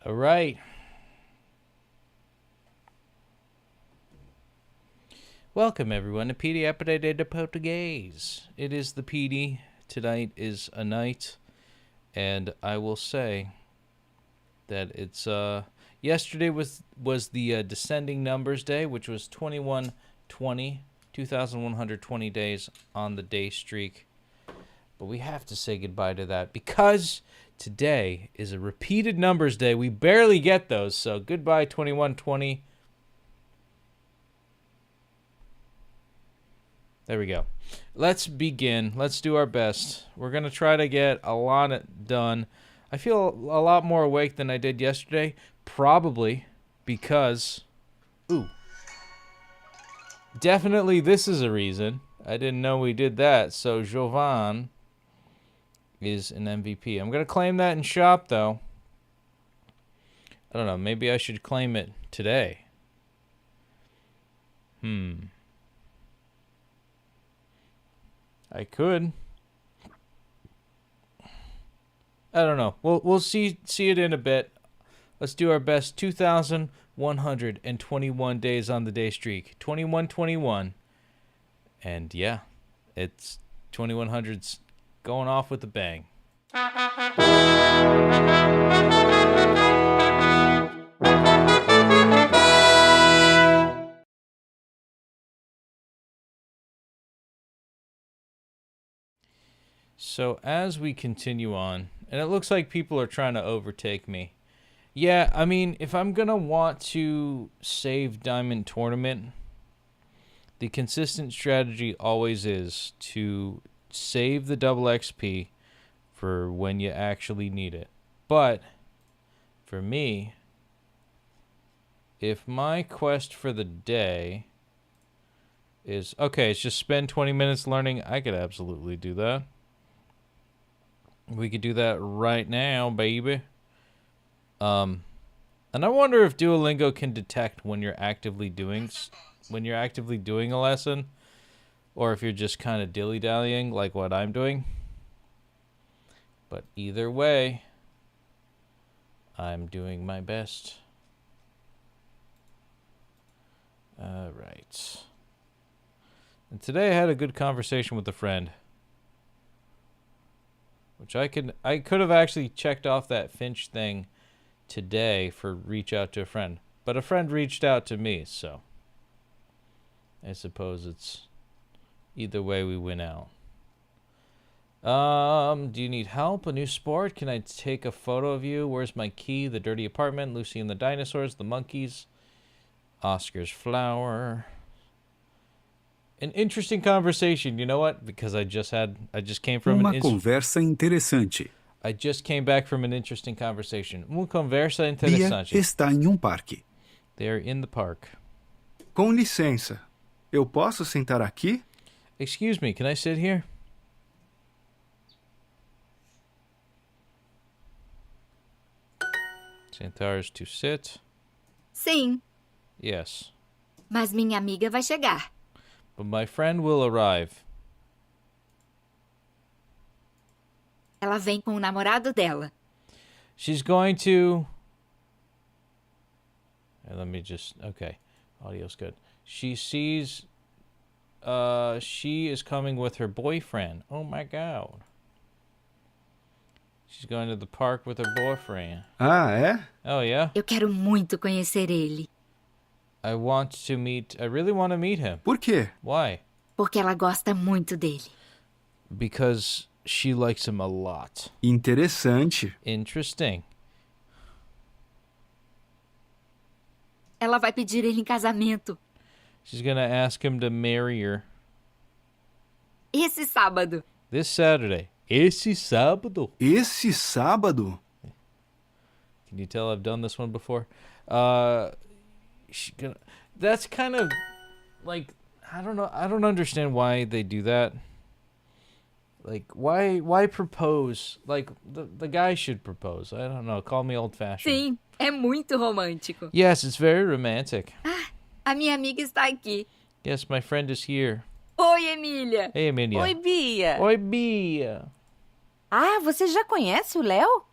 All right. Welcome, everyone, to Petey Aprendendo Português. It is the Petey. Tonight is a night, and I will say that it's yesterday was the descending numbers day, which was 2120, 2120 days on the day streak. But we have to say goodbye to that because today is a repeated numbers day. We barely get those, so goodbye 2120. There we go. Let's begin. Let's do our best. We're going to try to get a lot done. I feel a lot more awake than I did yesterday, probably because... Ooh. Definitely this is a reason. I didn't know we did that, so Jovan is an MVP. I'm going to claim that in shop, though. I don't know. Maybe I should claim it today. I could. I don't know. We'll see it in a bit. Let's do our best. 2,121 days on the day streak. 2121. And yeah, it's 2100's going off with a bang. So as we continue on, and it looks like people are trying to overtake me. Yeah, I mean, if I'm going to want to save Diamond Tournament, the consistent strategy always is to save the double XP for when you actually need it. But for me, if my quest for the day is, okay, it's just spend 20 minutes learning, I could absolutely do that. We could do that right now, baby. And I wonder if Duolingo can detect when you're actively doing a lesson, or if you're just kind of dilly-dallying like what I'm doing. But either way, I'm doing my best. All right. And today I had a good conversation with a friend. Which I could have actually checked off that Finch thing today for reach out to a friend. But a friend reached out to me, so I suppose it's either way we win out. Do you need help? A new sport? Can I take a photo of you? Where's my key? The dirty apartment, Lucy and the dinosaurs, the monkeys, Oscar's flower. An interesting conversation, you know what? Because I just came from conversa interessante. I just came back from an interesting conversation. Uma conversa Bia interessante. está em parque. They're in the park. Com licença, eu posso sentar aqui? Excuse me, can I sit here? Sentar is to sit. Sim, Yes. mas minha amiga vai chegar. But my friend will arrive. Ela vem com o namorado dela. She's going to... Let me just... Okay. Audio's good. She sees... she is coming with her boyfriend. Oh my God. She's going to the park with her boyfriend. Ah, é? Oh, yeah? Eu quero muito conhecer ele. I really want to meet him. Por quê? Why? Porque ela gosta muito dele. Because she likes him a lot. Interessante. Interesting. Ela vai pedir ele em casamento. She's going to ask him to marry her. Esse sábado. This Saturday. Esse sábado. Esse sábado? Can you tell I've done this one before? That's kind of like, I don't know. I don't understand why they do that. Like, why propose? Like, the guy should propose. I don't know. Call me old-fashioned. Sim, é muito romântico. Yes, it's very romantic. A minha amiga está aqui. Yes, my friend is here. Oi, Emília. Hey, Amelia. Oi, Bia. Oi, Bia. Ah, você já conhece o Léo?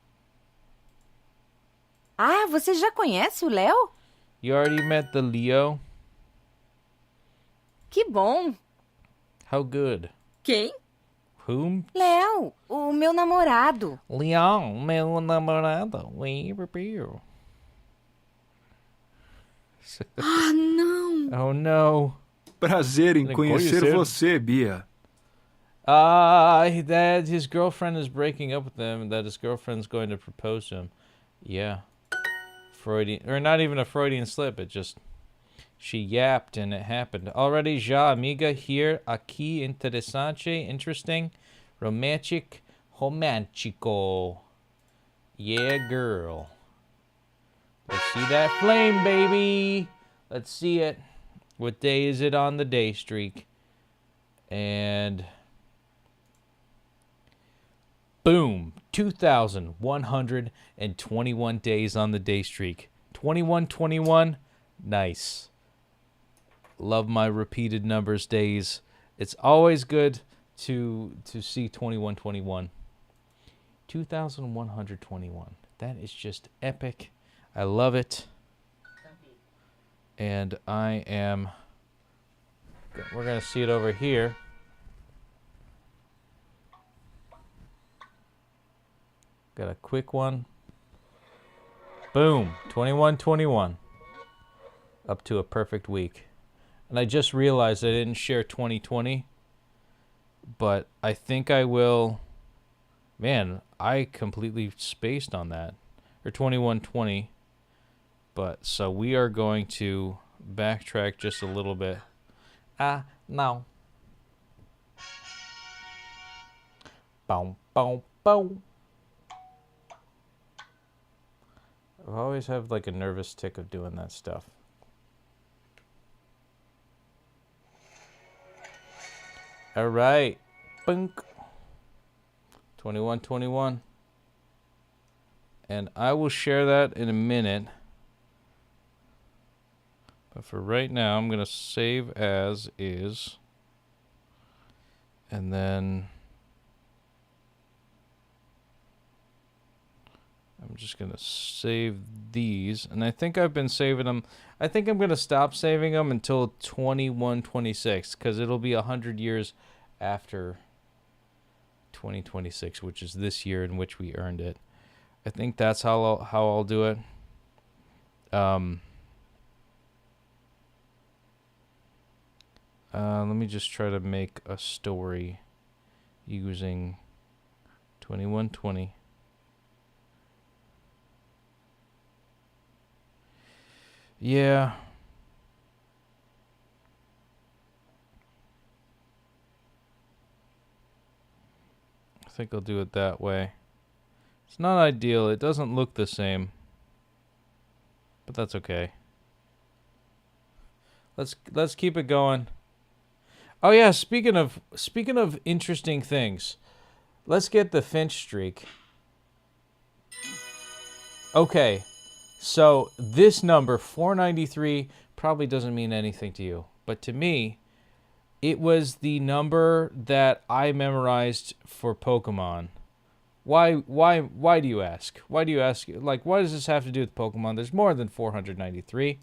Ah, você já conhece o Léo? You already met the Leo? Que bom. How good? Quem? Whom? Léo, o meu namorado. Leon, meu namorado. We prepare. Ah, não! Oh no. Prazer em Ele conhecer conhecer- você, Bia. That his girlfriend is breaking up with him and that his girlfriend's going to propose to him. Yeah. Freudian, or not even a Freudian slip, it just, she yapped and it happened. Already já amiga here, aqui interessante, interesting, romantic, romantico. Yeah, girl. Let's see that flame, baby. Let's see it. What day is it on the day streak? And boom, 2,121 days on the day streak. 2121, nice. Love my repeated numbers days. It's always good to see 2121. 2,121. That is just epic. I love it. And we're going to see it over here. Got a quick one. Boom, 2121. Up to a perfect week. And I just realized I didn't share 2020, but I think I will. Man, I completely spaced on that. Or 2120. But so we are going to backtrack just a little bit. No. Boom, boom, boom. I always have like a nervous tick of doing that stuff. All right. Bunk. 2121. And I will share that in a minute. But for right now, I'm going to save as is. And then I'm just going to save these. And I think I've been saving them. I think I'm going to stop saving them until 2126. Because it'll be 100 years after 2026. Which is this year in which we earned it. I think that's how I'll do it. Let me just try to make a story using 2120. Yeah. I think I'll do it that way. It's not ideal. It doesn't look the same. But that's okay. Let's keep it going. Oh yeah, speaking of interesting things. Let's get the Finch streak. Okay. So, this number 493 probably doesn't mean anything to you, but to me, it was the number that I memorized for Pokemon. Why do you ask? Why do you ask? Like, what does this have to do with Pokemon? There's more than 493.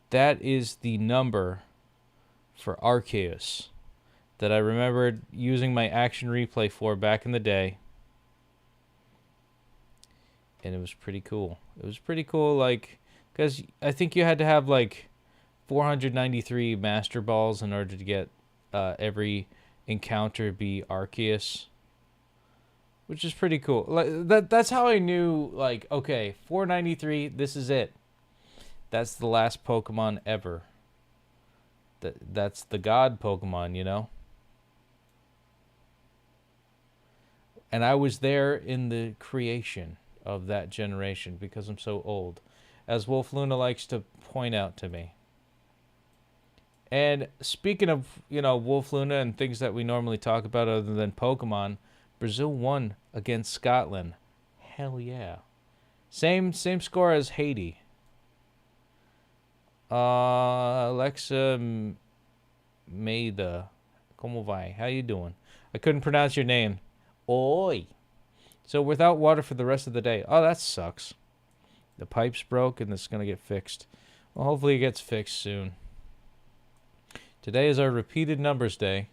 That is the number for Arceus that I remembered using my action replay for back in the day. And it was pretty cool. It was pretty cool, like, because I think you had to have, like, 493 Master Balls in order to get every encounter be Arceus. Which is pretty cool. Like, that's how I knew, like, okay, 493, this is it. That's the last Pokemon ever. That's the God Pokemon, you know? And I was there in the creation of that generation because I'm so old, as Wolf Luna likes to point out to me. And speaking of, Wolf Luna and things that we normally talk about other than Pokemon, Brazil won against Scotland. Hell yeah. Same score as Haiti. Alexa Meida. Como vai? How you doing? I couldn't pronounce your name. Oi. So without water for the rest of the day. Oh, that sucks. The pipe's broke and it's going to get fixed. Well, hopefully it gets fixed soon. Today is our repeated numbers day.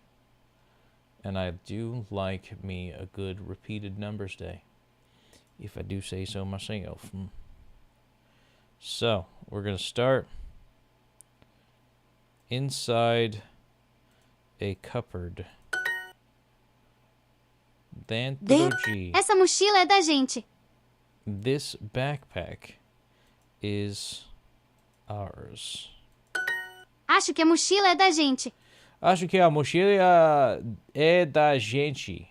And I do like me a good repeated numbers day, if I do say so myself. So, we're going to start inside a cupboard. Dentro de... Essa mochila é da gente. This backpack is ours. Acho que a mochila é da gente. Acho que a mochila é da gente.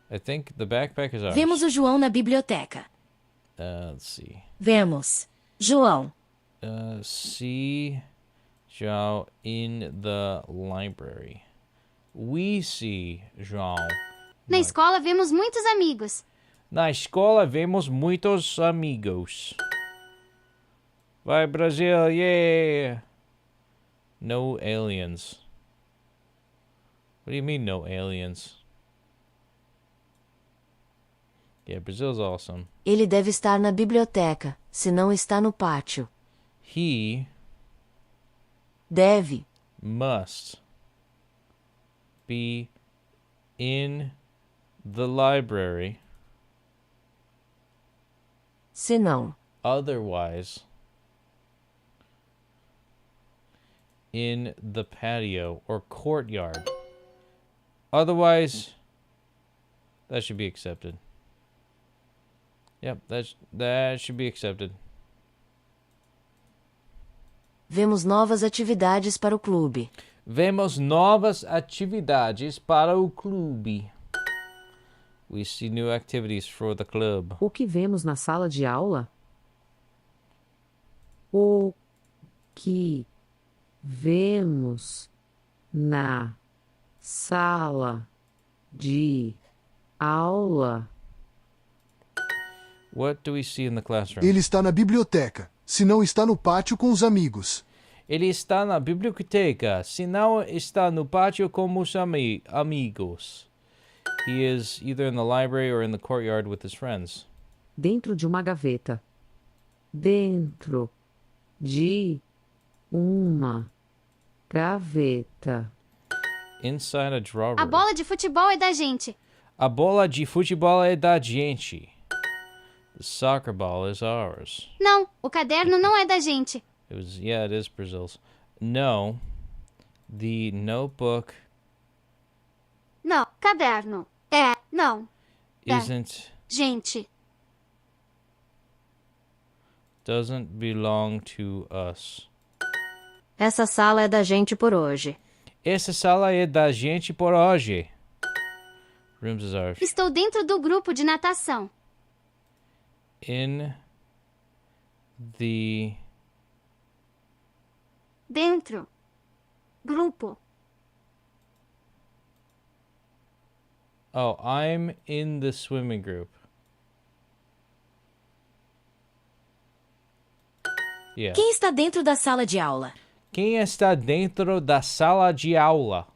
I think the backpack is ours. Vemos o João na biblioteca. Let's see. Vemos. João. See João in the library. We see João. Na escola vemos muitos amigos. Na escola vemos muitos amigos. Vai Brasil, yeah! No aliens. What do you mean no aliens? Yeah, Brazil's awesome. Ele deve estar na biblioteca, se não está no pátio. He Deve. must be in the library. Se não. Otherwise, in the patio or courtyard. Otherwise, that should be accepted. Yep, that should be accepted. Vemos novas atividades para o clube. Vemos novas atividades para o clube. We see new activities for the club. O que vemos na sala de aula? O que vemos na sala de aula? What do we see in the classroom? Ele está na biblioteca, se não está no pátio com os amigos. Ele está na biblioteca, se não está no pátio com os amigos. He is either in the library or in the courtyard with his friends. Dentro de uma gaveta. Dentro de uma gaveta. Inside a drawer. A bola de futebol é da gente. A bola de futebol é da gente. The soccer ball is ours. Não, o caderno não é da gente. It is Brazil's. No, the notebook Não, caderno. Não. isn't, Gente. doesn't belong to us. Essa sala é da gente por hoje. Essa sala é da gente por hoje. Rooms is ours. Estou dentro do grupo de natação. In the Dentro. Grupo. Oh, I'm in the swimming group. Yeah. Quem está dentro da sala de aula? Quem está dentro da sala de aula?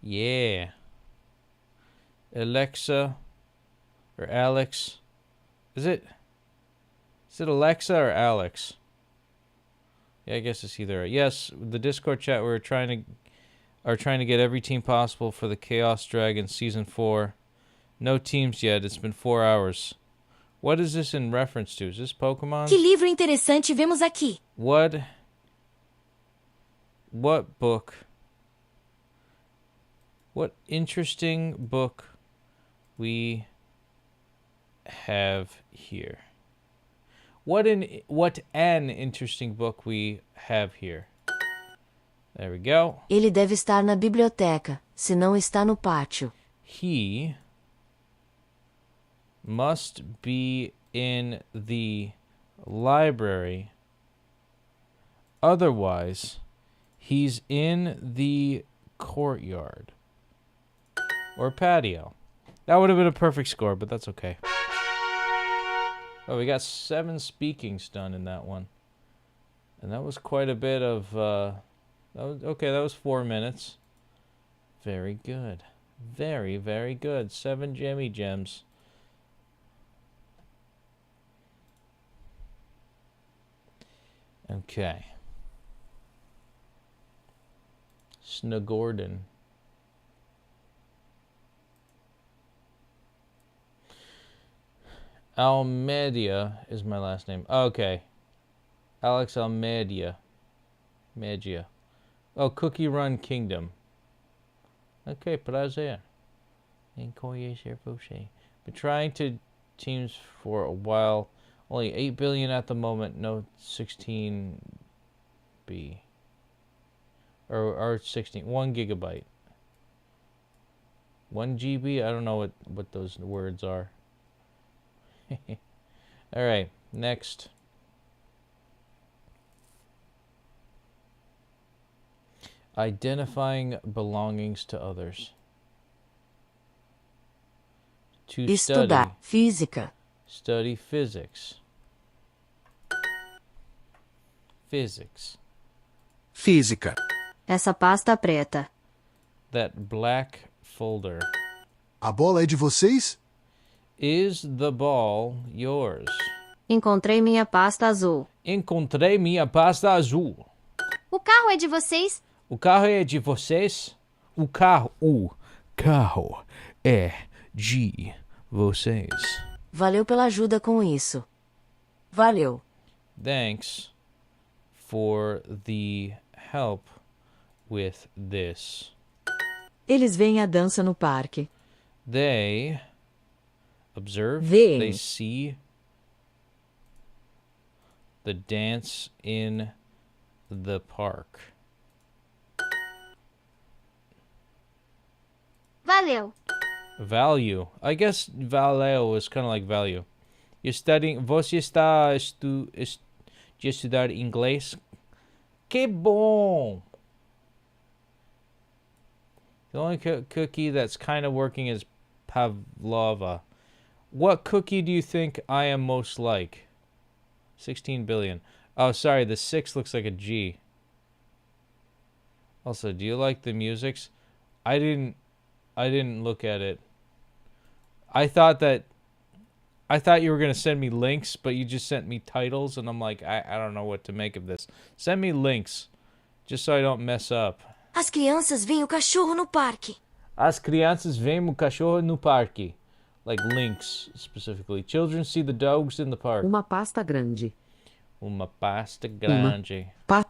Yeah. Alexa or Alex. Is it Alexa or Alex? Yeah, I guess it's either. Yes, the Discord chat we're trying to get every team possible for the Chaos Dragon season 4. No teams yet. It's been 4 hours. What is this in reference to? Is this Pokemon? Que livro interessante vemos aqui. What book? What interesting book we have here? What an interesting book we have here. There we go. Ele deve estar na biblioteca, se não está no pátio. He must be in the library. Otherwise, he's in the courtyard or patio. That would have been a perfect score, but that's okay. Oh, we got 7 speakings done in that one. And that was quite a bit of... that was 4 minutes. Very good. Very, very good. 7 Gemmy Gems. Okay. Snugorden. Almedia is my last name. Okay. Alex Almedia. Magia. Oh, Cookie Run Kingdom. Okay, prazer. Em conhecer você. Been trying to teams for a while. Only 8 billion at the moment. No 16B. Or 16. 1 gigabyte. 1 GB? I don't know what those words are. Alright, next. Identifying belongings to others. To Estudar física. Study physics. Physics. Física. Essa pasta preta. That black folder. A bola é de vocês? Is the ball yours? Encontrei minha pasta azul. Encontrei minha pasta azul. O carro é de vocês? O carro é de vocês? O carro é de vocês. Valeu pela ajuda com isso. Valeu. Thanks for the help with this. Eles veem a dança no parque. They observe, Veem. they see the dance in the park. Valeu. Value. I guess valeu is kind of like value. You're studying. Você está de estudar inglês? Que bom! The only cookie that's kind of working is pavlova. What cookie do you think I am most like? 16 billion. Oh, sorry. The 6 looks like a G. Also, do you like the musics? I didn't look at it. I thought you were going to send me links, but you just sent me titles, and I'm like, I don't know what to make of this. Send me links, just so I don't mess up. As crianças veem o cachorro no parque. As crianças veem o cachorro no parque. Like links, specifically. Children see the dogs in the park. Uma pasta grande. Uma pasta grande. Pa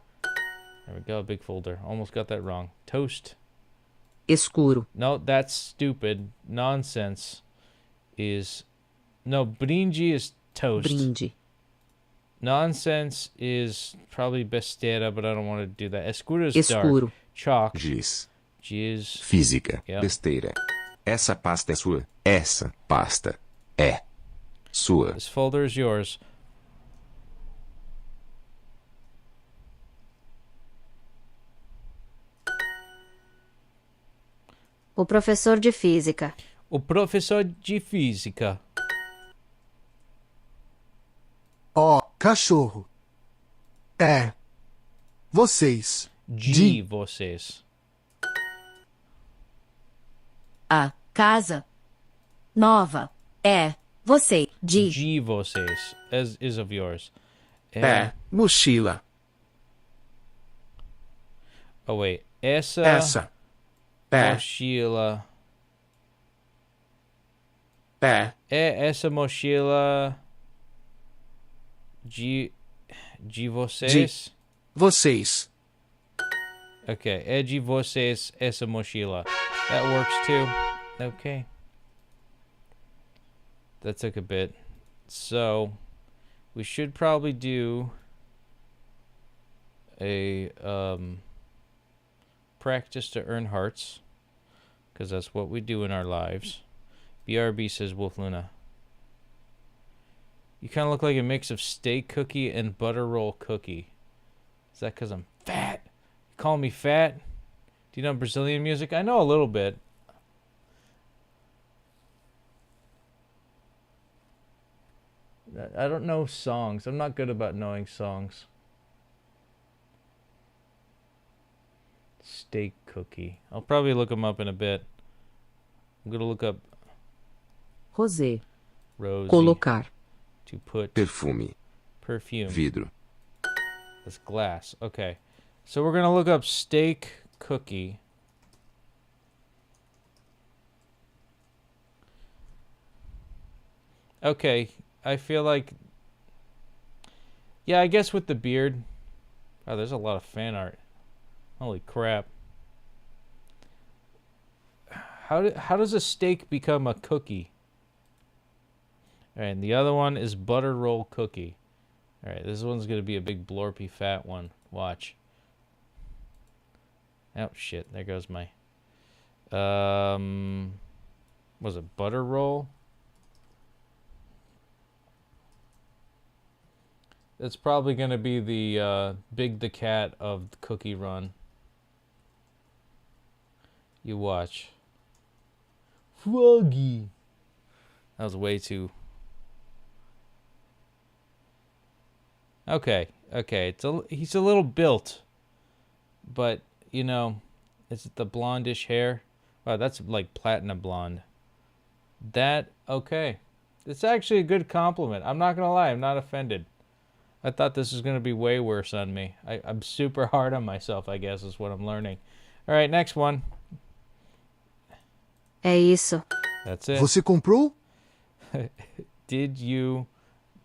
There we go, big folder. Almost got that wrong. Toast. escuro. No, that's stupid. Nonsense is... No, brinde is toast. Brinde. Nonsense is probably besteira, but I don't want to do that. Escuro is Escuro. dark. Chalk. Giz. Giz. Física. Yeah. Besteira. Essa pasta é sua. Essa pasta é sua. This folder is yours. O professor de física. O professor de física. Ó, cachorro. É. Vocês. De vocês. A casa nova é você. De vocês. As is of yours. É. Mochila. Oh, wait. Essa É. mochila. É. É essa mochila de vocês? Vocês. Okay, é de vocês essa mochila. That works too. Okay. That took a bit. So, we should probably do a practice to earn hearts, because that's what we do in our lives. BRB says Wolf Luna. You kind of look like a mix of steak cookie and butter roll cookie. Is that because I'm fat? You call me fat? Do you know Brazilian music? I know a little bit. I don't know songs. I'm not good about knowing songs. Steak cookie. I'll probably look them up in a bit. I'm going to look up Rosé. Rosie. Colocar. To put Perfume. perfume. Vidro. That's glass. Okay. So we're going to look up steak cookie. Okay. I feel like... Yeah, I guess with the beard. Oh, there's a lot of fan art. Holy crap. How does a steak become a cookie? All right, and the other one is butter roll cookie. All right, this one's going to be a big blorpy fat one. Watch. Oh, shit. There goes my... Was it butter roll? It's probably going to be the Big the Cat of the Cookie Run. You watch. Froggy. That was way too... Okay, okay. He's a little built. But, you know, is it the blondish hair? Wow, that's like platinum blonde. That, okay. It's actually a good compliment. I'm not going to lie. I'm not offended. I thought this was going to be way worse on me. I'm super hard on myself, I guess, is what I'm learning. All right, next one. É isso. That's it. Você comprou? Did you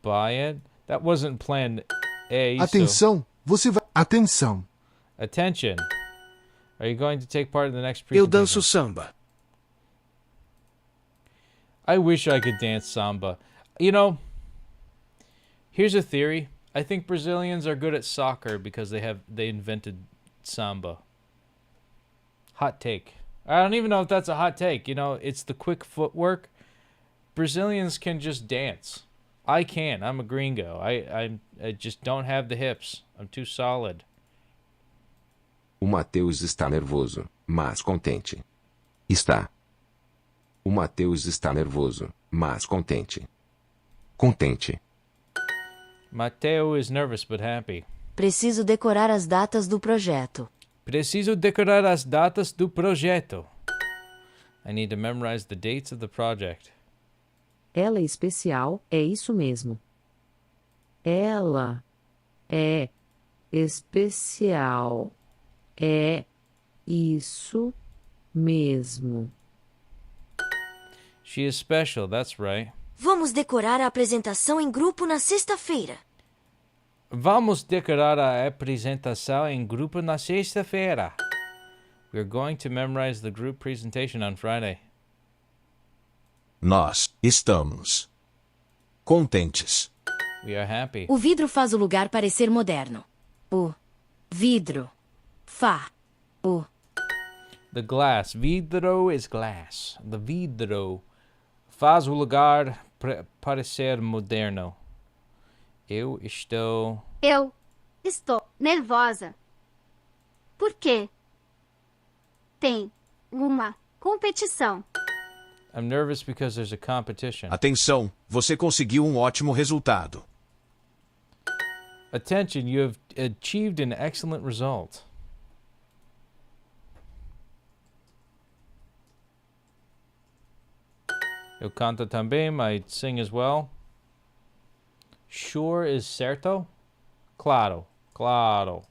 buy it? That wasn't planned. É isso. Atenção, você vai... Atenção. Attention. Are you going to take part in the next Eu presentation? danço samba. I wish I could dance samba. You know, here's a theory. I think Brazilians are good at soccer because they invented samba. Hot take. I don't even know if that's a hot take. You know, it's the quick footwork. Brazilians can just dance. I can't. I'm a gringo. I just don't have the hips. I'm too solid. O Mateus está nervoso, mas contente. Está. O Mateus está nervoso, mas contente. Contente. Mateo is nervous but happy. Preciso decorar as datas do projeto. Preciso decorar as datas do projeto. I need to memorize the dates of the project. Ela é especial, é isso mesmo. Ela é especial, é isso mesmo. She is special, that's right. Vamos decorar a apresentação em grupo na sexta-feira. Vamos decorar a apresentação em grupo na sexta-feira. We're going to memorize the group presentation on Friday. Nós estamos contentes. We are happy. O vidro faz o lugar parecer moderno. O vidro The glass. Vidro is glass. The vidro faz o lugar parecer moderno. Eu estou nervosa. Por quê? Tem uma competição. I'm nervous because there's a competition. Atenção, você conseguiu um ótimo resultado. Attention, you have achieved an excellent result. Eu canto também, I sing as well. Sure is certo? Claro, claro.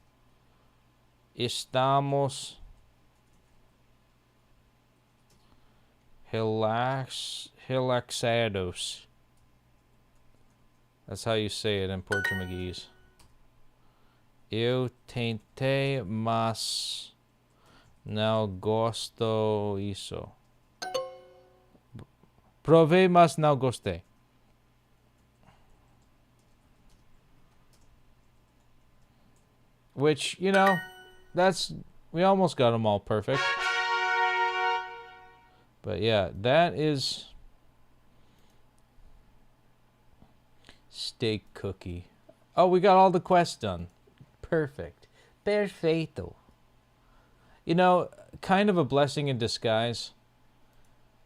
Estamos relaxados. That's how you say it in Portuguese. Eu tentei, mas não gosto isso. Provei, mas não gostei. Which, you know, we almost got them all perfect. But yeah, that is steak cookie. Oh, we got all the quests done. Perfect. Perfeito. You know, kind of a blessing in disguise.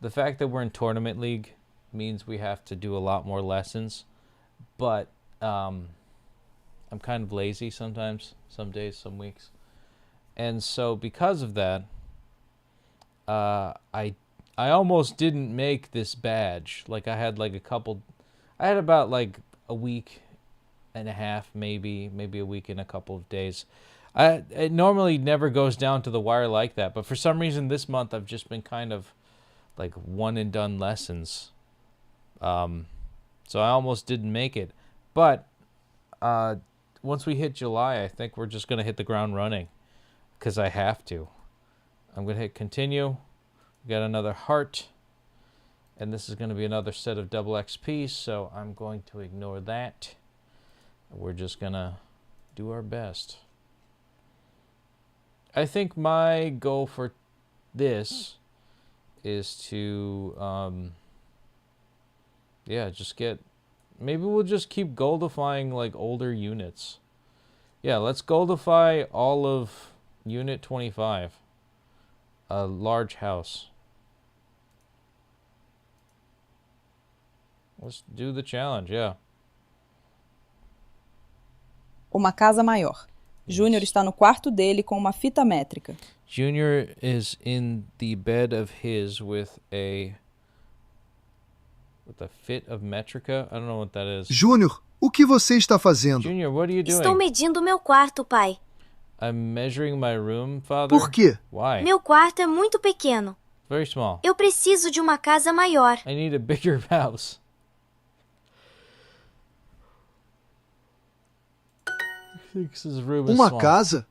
The fact that we're in tournament league means we have to do a lot more lessons. But I'm kind of lazy sometimes, some days, some weeks. And so because of that, I almost didn't make this badge. Like I had about like a week and a half, maybe a week and a couple of days. It normally never goes down to the wire like that, but for some reason this month I've just been kind of like one and done lessons. So I almost didn't make it. But once we hit July, I think we're just going to hit the ground running because I have to. I'm going to hit continue. We got another heart. And this is going to be another set of double XP, so I'm going to ignore that. We're just going to do our best. I think my goal for this is to, just get, maybe we'll just keep goldifying like older units. Yeah, let's goldify all of Unit 25. A large house. Let's do the challenge, yeah. Uma casa maior. Júnior está no quarto dele com uma fita métrica. Junior is in the bed of his with a fit of metrica. I don't know what that is. Júnior, o que você está fazendo? Junior, what are you doing? Estou medindo meu quarto, pai. I'm measuring my room, father. Por quê? Why? Meu quarto é muito pequeno. Very small. Eu preciso de uma casa maior. I need a bigger house. Uma casa?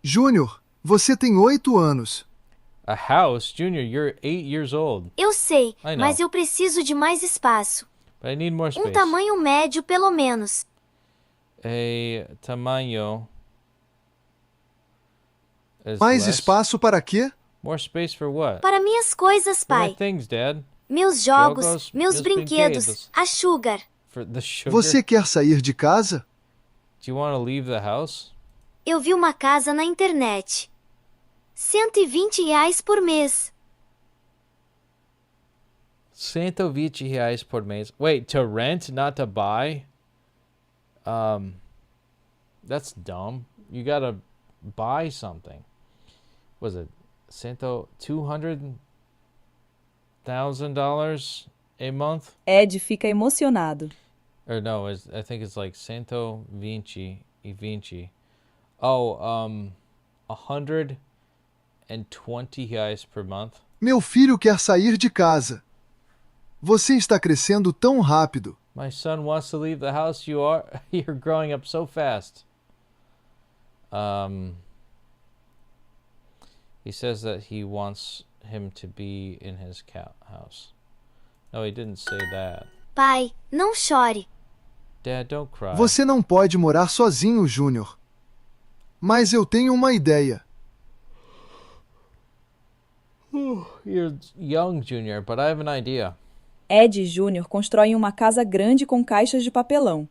Júnior, você tem 8 anos. A house? Junior, you're 8 years old. Eu sei, I know. mas eu preciso de mais espaço. But I need more space. Tamanho médio, pelo menos. A tamanho. Mais espaço para quê? More space for what? Para minhas coisas, pai. For things, Dad. Meus jogos, meus brinquedos, a sugar. For the sugar. Você quer sair de casa? Do you want to leave the house? Eu vi uma casa na internet. R$120 por mês. R$120 por mês. Wait, to rent, not to buy? That's dumb. You gotta buy something. Was it $200,000 a month? Ed fica emocionado. Or no, I think it's like 120 e 20. Oh, 120 reais per month. Meu filho quer sair de casa. Você está crescendo tão rápido. My son wants to leave the house. You're growing up so fast. He says that he wants him to be in his house. No, he didn't say that. Pai, não chore. Dad, don't cry. Você não pode morar sozinho, Júnior. Mas eu tenho uma ideia. You're young, Junior, but I have an idea. Ed e Júnior constroem uma casa grande com caixas de papelão.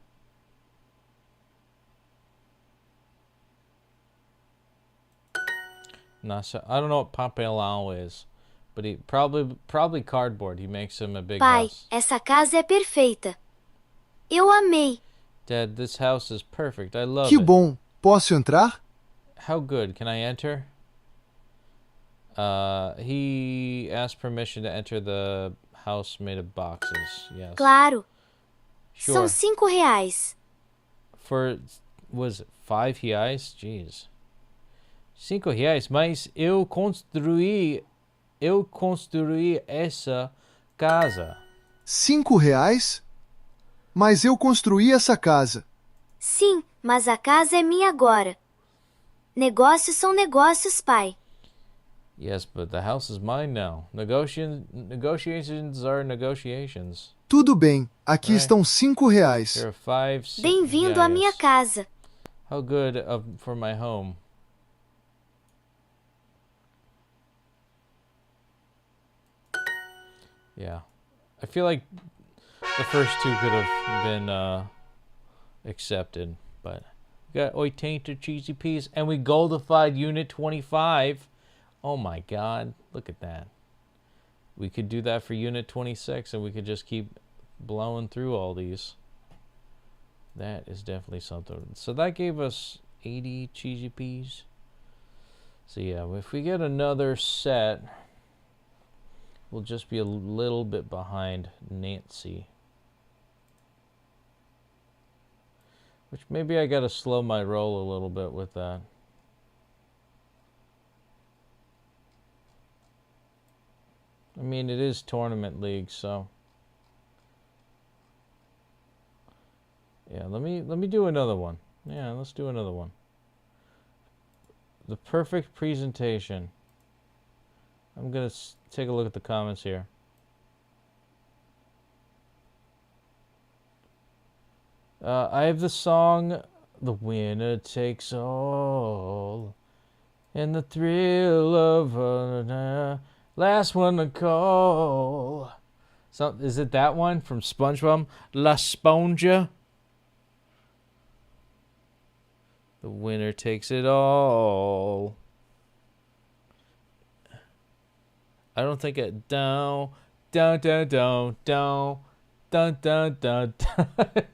Nossa, I don't know what papelão is, but he probably cardboard. He makes him a big Pai, house. essa casa é perfeita. Eu amei. Dad, this house is perfect. I love Que it. bom. Posso entrar? How good? Can I enter? He asked permission to enter the house made of boxes. Yes. Claro. Sure. São R$5. For, was it 5 reais? Jeez. 5 reais, mas eu construí essa casa. R$5? Mas eu construí essa casa. Sim, mas a casa é minha agora. Negócios são negócios, pai. Yes, but the house is mine now. Negotiations are negotiations. Tudo bem, aqui estão R$5. There are 5 Bem-vindo à minha casa. How good for my home. Yeah. I feel like the first two could have been accepted, but we got 80 cheesy peas, and we goldified Unit 25. Oh my god, look at that. We could do that for Unit 26, and we could just keep blowing through all these. That is definitely something. So that gave us 80 cheesy peas. So yeah, if we get another set, we'll just be a little bit behind Nancy. Which maybe I gotta slow my roll a little bit with that. I mean, it is tournament league, so yeah. Let me do another one. Yeah, let's do another one. The perfect presentation. I'm gonna take a look at the comments here. I have the song "The Winner Takes All," and the thrill of last one to call. So is it that one from SpongeBob? La Sponja. The winner takes it all. I don't think it down, down, down, down, down, down, down, down, down.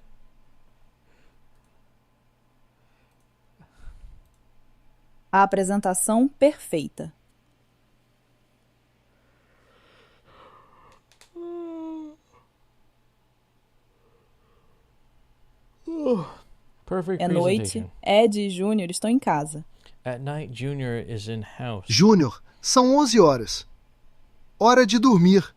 A apresentação perfeita. Perfect É noite, presentation. Ed e Júnior estão em casa. At night, Junior is in house. Júnior, são 11 horas. Hora de dormir.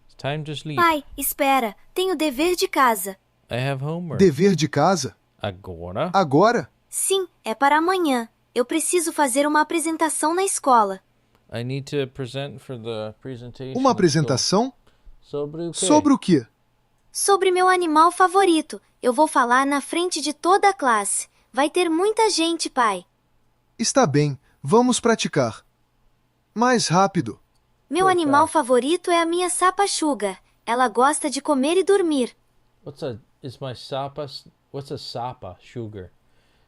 It's time to sleep. Pai, espera. Tenho dever de casa. I have homework. Dever de casa? Agora? Agora? Sim, é para amanhã. Eu preciso fazer uma apresentação na escola. I need to present for the presentation. Uma apresentação? Sobre o quê? Sobre o quê? Sobre meu animal favorito. Eu vou falar na frente de toda a classe. Vai ter muita gente, pai. Está bem, vamos praticar. Mais rápido. Meu animal favorito é a minha sapachuga. Ela gosta de comer e dormir. What's a sapa sugar?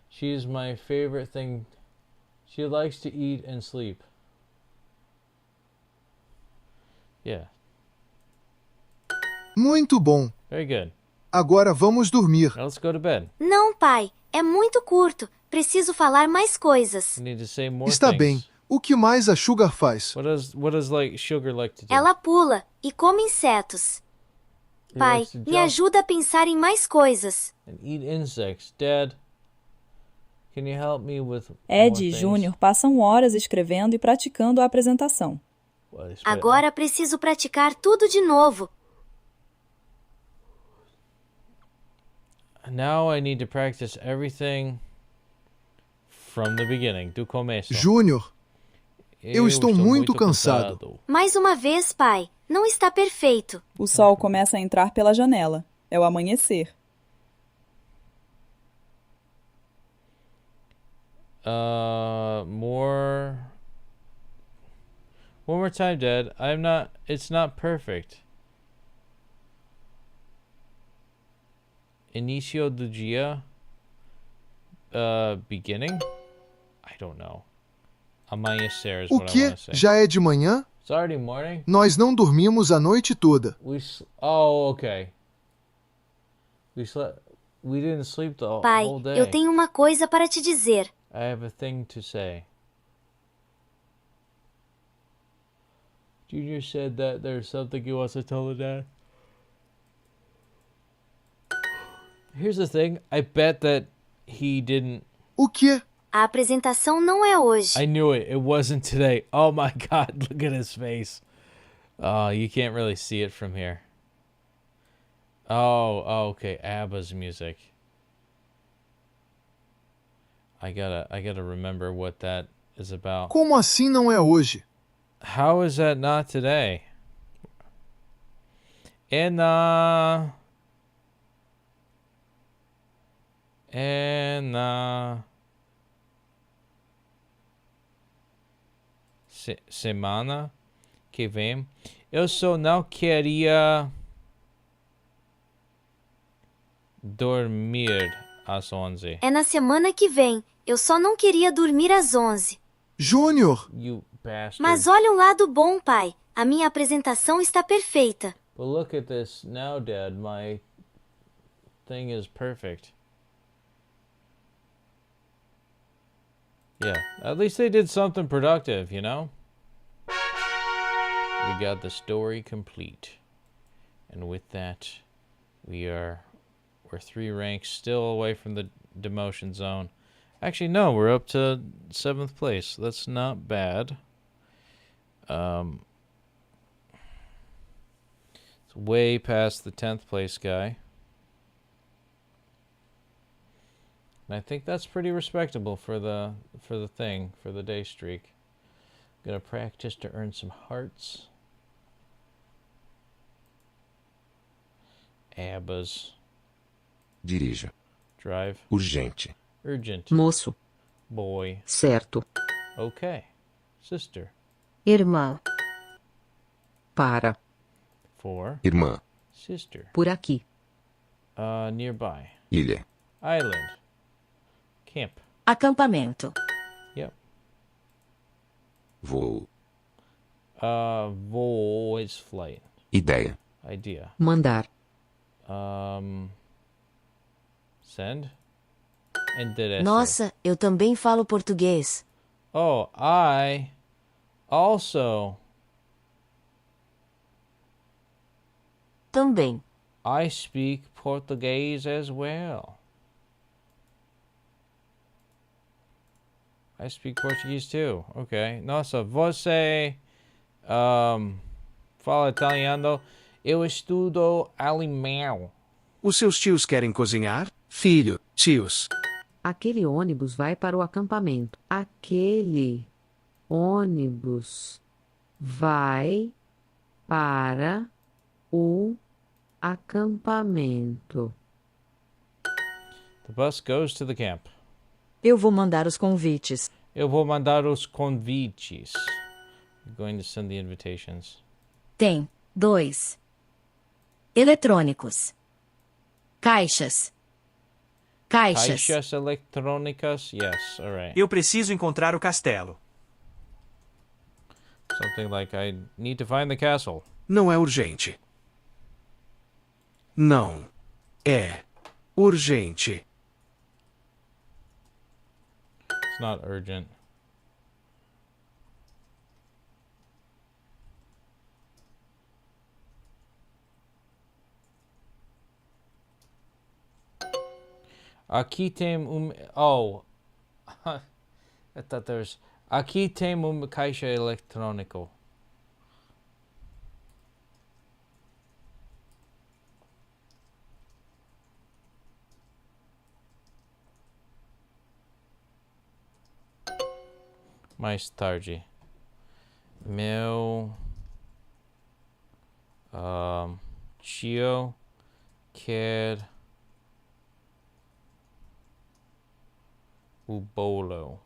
She's my favorite thing. She likes to eat and sleep. Yeah. Muito bom. Very good. Agora vamos dormir. Now let's go to bed. Não, pai. É muito curto. Preciso falar mais coisas. We need to say more Está things. bem. O que mais a Sugar faz? What does like sugar like to do? Ela pula e come insetos. He Pai, likes to me jump ajuda a pensar em mais coisas. and eat insects. Dad, can you help me with Ed more e things? Júnior passam horas escrevendo e praticando a apresentação. Agora preciso praticar tudo de novo. Now I need to practice everything from the beginning, do começo. Júnior, eu estou muito cansado. Mais uma vez, pai. Não está perfeito. O sol começa a entrar pela janela. É o amanhecer. More. One more time, Dad. It's not perfect. Inicio do dia. Beginning? I don't know. Amanhecer is O what I que? want to say. Já é de manhã? It's already morning. Nós não dormimos a noite toda. Oh, okay. We didn't sleep the Pai, whole day. eu tenho uma coisa para te dizer. I have a thing to say. Junior said that there's something he wants to tell the dad. Here's the thing. I bet that he didn't. O quê? A apresentação não é hoje. I knew it. It wasn't today. Oh my God. Look at his face. Oh, you can't really see it from here. Oh, okay. ABBA's music. I gotta remember what that is about. Como assim não é hoje? How is that not today? Anna. Semana que vem. Eu só não queria dormir às 11. É na semana que vem. Eu só não queria dormir às 11. Júnior! You bastard. Mas olha o lado bom, pai. A minha apresentação está perfeita. But look at this now, Dad. My thing is perfect. Yeah, at least they did something productive, you know? We got the story complete. And with that, we're We're 3 ranks still away from the demotion zone. Actually, no, we're up to 7th place. That's not bad. It's way past the 10th place guy. And I think that's pretty respectable for the day streak. Gonna practice to earn some hearts. Abas. Dirija. Drive. Urgente. Urgent. Moço. Boy. Certo. Okay. Sister. Irmã. Para. 4. Irmã. Sister. Por aqui. Nearby. Ilha. Island. Camp. Acampamento. Yep. Voo. Voo is flight. Ideia. Idea. Mandar. Send. Enderecer. Nossa, eu também falo português. Oh, I also. Também. I speak Portuguese as well. I speak Portuguese too. Okay. Nossa, você fala italiano? Eu estudo alemão. Os seus tios querem cozinhar? Filho, tios. Aquele ônibus vai para o acampamento. Aquele ônibus vai para o acampamento. The bus goes to the camp. Eu vou mandar os convites. Eu vou mandar os convites. I'm going to send the invitations. Tem 2. Eletrônicos. Caixas. Caixas eletrônicas? Yes, alright. Eu preciso encontrar o castelo. Something like I need to find the castle. Não é urgente. Não. É urgente. It's not urgent. Aqui tem Oh. I thought there was... Aqui tem caixa eletrônico. Mais tarde. Meu... tio quer... o bolo.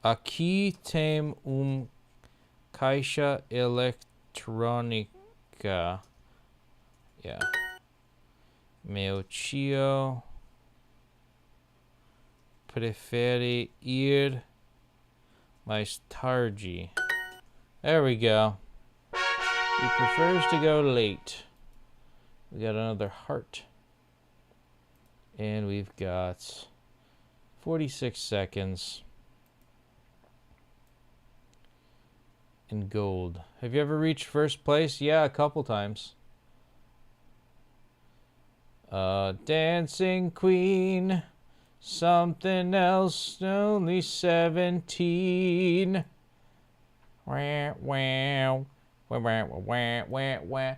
Aqui tem caixa eletrônica. Yeah. Meu tio prefere ir mais tarde. There we go. He prefers to go late. We got another heart. And we've got 46 seconds. In gold. Have you ever reached first place? Yeah, a couple times. Dancing Queen. Something else. Only 17. Wah, wah. Wah, wah, wah, wah, wah.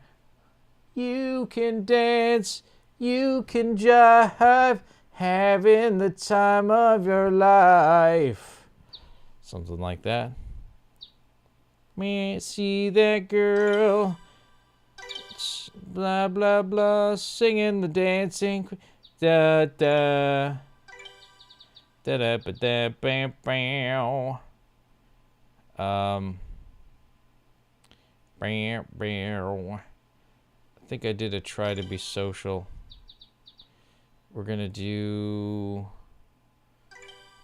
You can dance, you can jive, having the time of your life. Something like that. Me see that girl, blah blah blah, singing the dancing, da da, da da ba da bam bam. Bam bam. I think I did a try to be social. We're gonna do...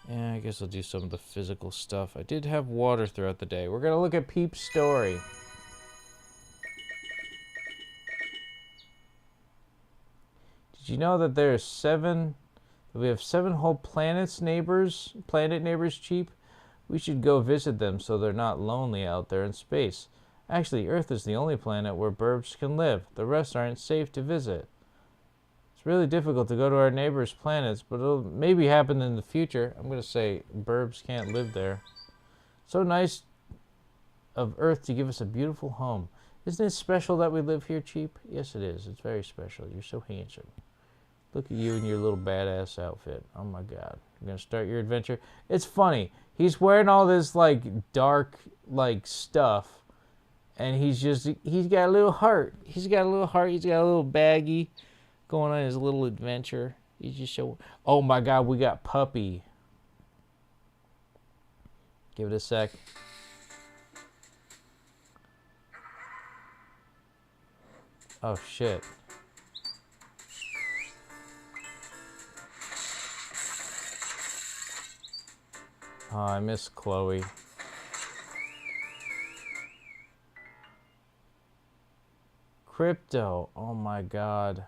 Yeah, I guess I'll do some of the physical stuff. I did have water throughout the day. We're gonna look at Peep's story. Did you know that there's 7... We have 7 whole planet neighbors cheap? We should go visit them so they're not lonely out there in space. Actually, Earth is the only planet where burbs can live. The rest aren't safe to visit. It's really difficult to go to our neighbors' planets, but it'll maybe happen in the future. I'm going to say burbs can't live there. So nice of Earth to give us a beautiful home. Isn't it special that we live here, Cheap? Yes, it is. It's very special. You're so handsome. Look at you in your little badass outfit. Oh my God. You're going to start your adventure? It's funny. He's wearing all this like dark like stuff. And he's got a little heart. He's got a little heart. He's got a little baggie going on his little adventure. He's just so, oh my God, we got Puppy. Give it a sec. Oh shit. Oh, I miss Chloe. Crypto. Oh my God.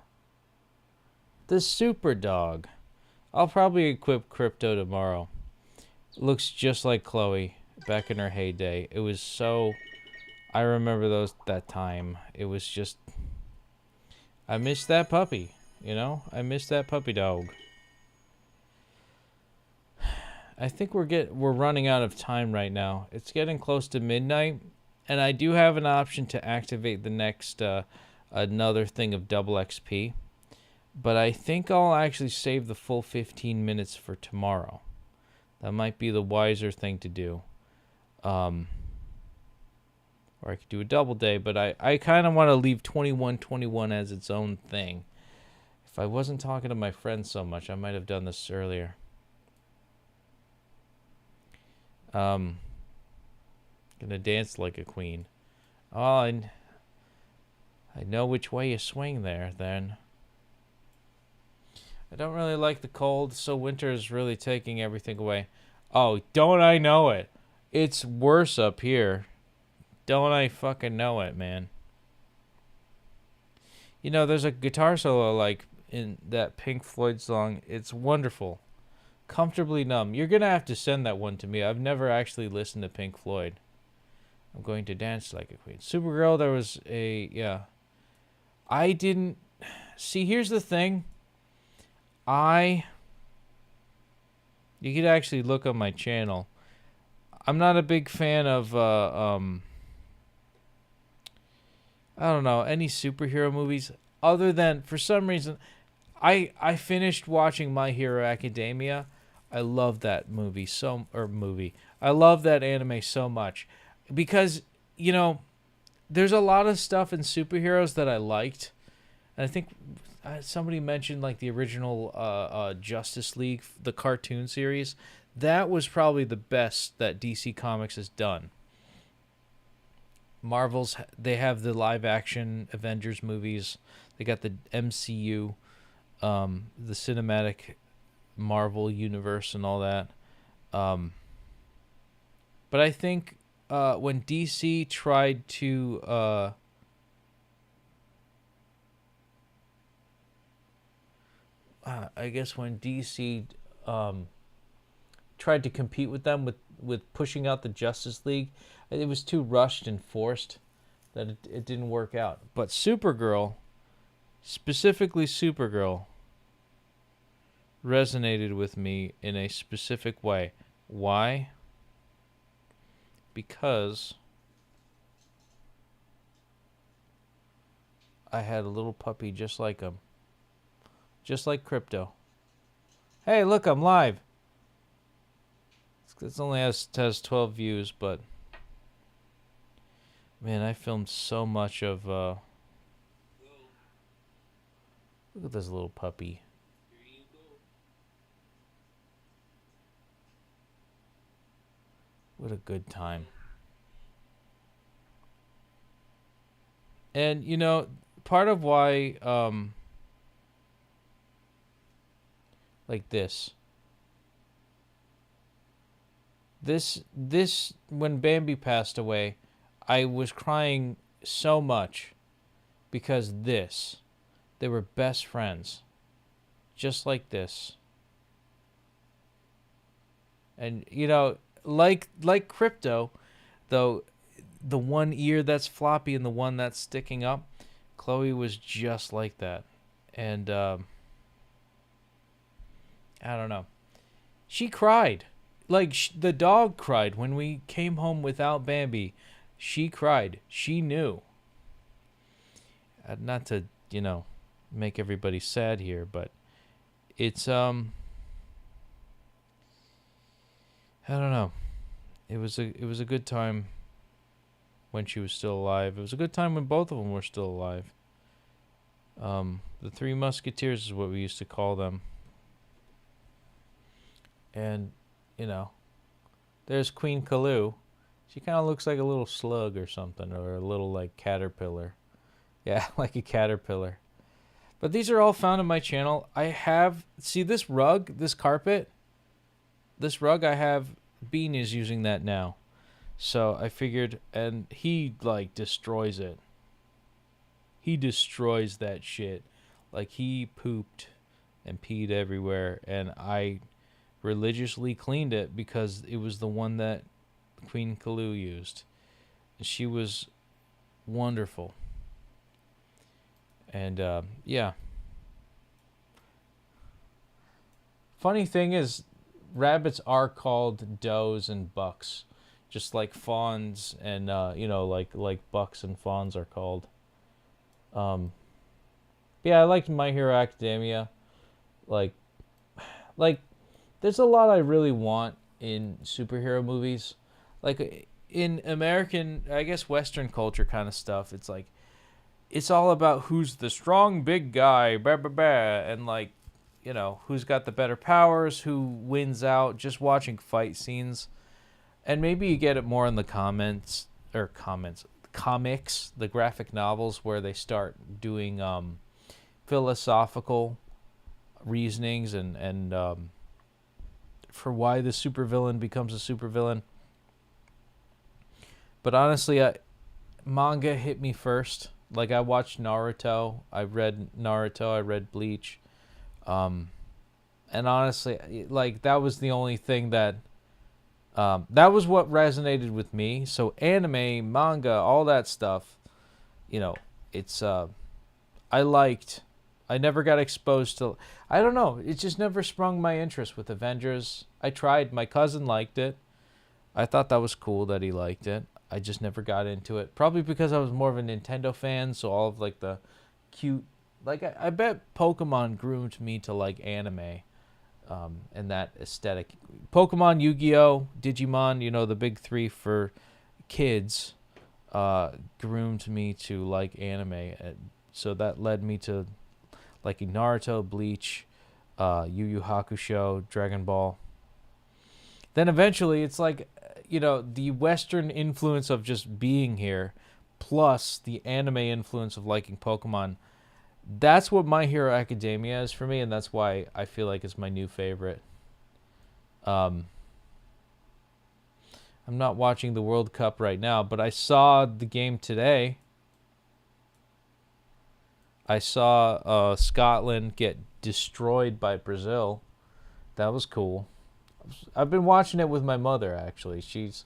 The super dog. I'll probably equip Crypto tomorrow. Looks just like Chloe back in her heyday. It was so... I remember that time. It was just... I miss that puppy. You know? I miss that puppy dog. I think we're running out of time right now. It's getting close to midnight. And I do have an option to activate the next... another thing of double XP. But I think I'll actually save the full 15 minutes for tomorrow. That might be the wiser thing to do. Or I could do a double day, but I kind of want to leave 2121 as its own thing. If I wasn't talking to my friends so much, I might have done this earlier. Gonna dance like a queen. Oh, I know which way you swing there, then. I don't really like the cold, so winter is really taking everything away. Oh, don't I know it? It's worse up here. Don't I fucking know it, man? You know, there's a guitar solo like in that Pink Floyd song. It's wonderful. Comfortably Numb. You're going to have to send that one to me. I've never actually listened to Pink Floyd. I'm going to dance like a queen. Supergirl, there was a... Yeah. I didn't... See, here's the thing. You could actually look on my channel. I'm not a big fan of, I don't know, any superhero movies. Other than, for some reason, I finished watching My Hero Academia. I love that movie I love that anime so much. Because, you know, there's a lot of stuff in superheroes that I liked. And I think somebody mentioned like the original Justice League, the cartoon series. That was probably the best that DC Comics has done. Marvel's, they have the live action Avengers movies. They got the MCU, the cinematic Marvel universe and all that. But I think when DC tried to... I guess when DC tried to compete with them with pushing out the Justice League, it was too rushed and forced that it didn't work out. But Supergirl, specifically Supergirl, resonated with me in a specific way. Why? Because I had a little puppy just like him. Just like Crypto. Hey, look, I'm live. It only has 12 views, but... Man, I filmed so much of... Look at this little puppy. What a good time. And, you know, part of why... like this, when Bambi passed away, I was crying so much because they were best friends, just like this. And, you know, like Crypto, though, the one ear that's floppy and the one that's sticking up. Chloe was just like that. And I don't know. She cried. Like, the dog cried when we came home without Bambi. She cried. She knew. Not to, make everybody sad here, but it's, I don't know. It was a good time when she was still alive. It was a good time when both of them were still alive. The Three Musketeers is what we used to call them. And, there's Queen Kaloo. She kind of looks like a little slug or something, or a little, like, caterpillar. Yeah, like a caterpillar. But these are all found on my channel. I have, see this rug, this carpet? This rug I have, Bean is using that now. So I figured, and he, like, destroys it. He destroys that shit. Like, he pooped and peed everywhere, and I religiously cleaned it because it was the one that Queen Kaloo used. She was wonderful. And, yeah. Funny thing is, rabbits are called does and bucks. Just like fawns and, like bucks and fawns are called. Yeah, I liked My Hero Academia. Like, there's a lot I really want in superhero movies. Like, in American, I guess Western culture kind of stuff, it's like, it's all about who's the strong big guy, blah, blah, blah, and like, who's got the better powers, who wins out, just watching fight scenes. And maybe you get it more in the comics, the graphic novels, where they start doing philosophical reasonings and for why the supervillain becomes a supervillain. But honestly, manga hit me first. Like, I watched Naruto, I read Bleach, and honestly, like, that was the only thing that was what resonated with me. So anime, manga, all that stuff, it's I never got exposed to, I don't know, it just never sprung my interest with Avengers. I tried, my cousin liked it. I thought that was cool that he liked it. I just never got into it. Probably because I was more of a Nintendo fan, so all of, like, the cute, like, I bet Pokemon groomed me to like anime, and that aesthetic. Pokemon, Yu-Gi-Oh, Digimon, the big three for kids, groomed me to like anime. So that led me to liking Naruto, Bleach, Yu Yu Hakusho, Dragon Ball. Then eventually it's like, the Western influence of just being here, plus the anime influence of liking Pokemon. That's what My Hero Academia is for me, and that's why I feel like it's my new favorite. I'm not watching the World Cup right now, but I saw the game today. I saw Scotland get destroyed by Brazil. That was cool. I've been watching it with my mother, actually. She's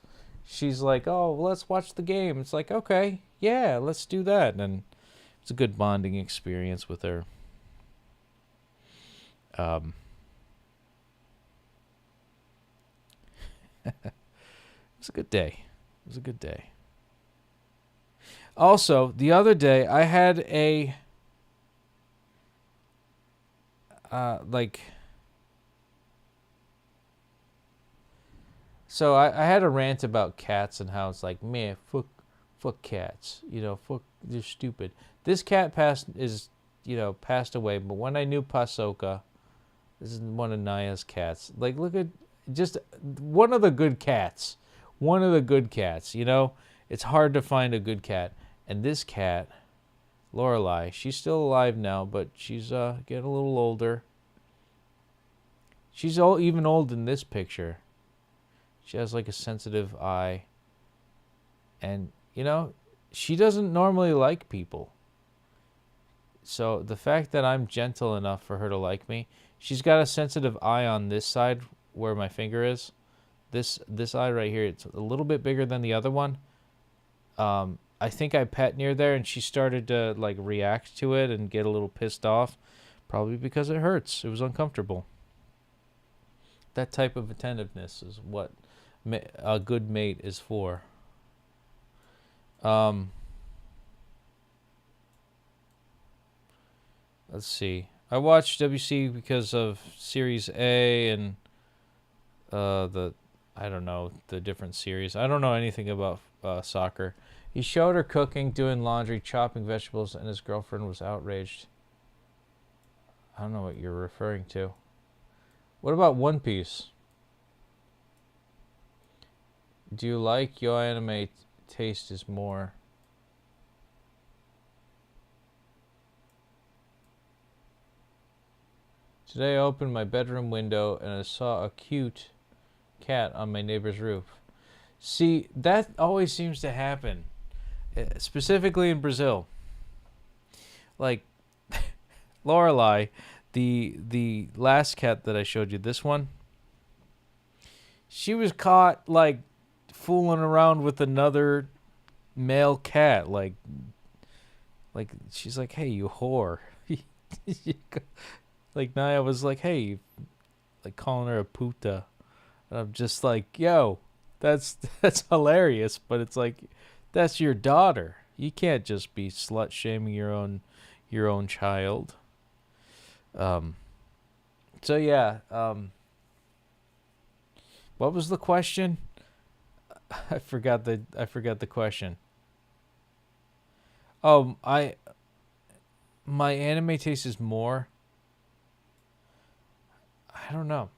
like, oh, let's watch the game. It's like, okay, yeah, let's do that. And it's a good bonding experience with her. It was a good day. Also, the other day, I had a so I had a rant about cats and how it's like, man, fuck cats, fuck, they're stupid. This cat passed away, but when I knew Pasoka, this is one of Naya's cats. Like, look at just one of the good cats. It's hard to find a good cat, and this cat, Lorelei, she's still alive now, but she's getting a little older. She's even old in this picture. She has like a sensitive eye. And, she doesn't normally like people. So the fact that I'm gentle enough for her to like me, she's got a sensitive eye on this side where my finger is. This eye right here, it's a little bit bigger than the other one. I think I pet near there, and she started to like react to it and get a little pissed off, probably because it hurts. It was uncomfortable. That type of attentiveness is what a good mate is for. Let's see. I watched WC because of Series A and the different series. I don't know anything about soccer. He showed her cooking, doing laundry, chopping vegetables, and his girlfriend was outraged. I don't know what you're referring to. What about One Piece? Do you like your anime taste is more? Today I opened my bedroom window and I saw a cute cat on my neighbor's roof. See, that always seems to happen, specifically in Brazil. Like Lorelei, the last cat that I showed you, this one, she was caught like fooling around with another male cat. Like she's like, "Hey, you whore." Like Naya was like, "Hey," like calling her a puta. And I'm just like, yo, that's hilarious, but it's like, that's your daughter. You can't just be slut shaming your own child. So yeah, what was the question? I forgot the question. Oh, my anime taste is more. I don't know.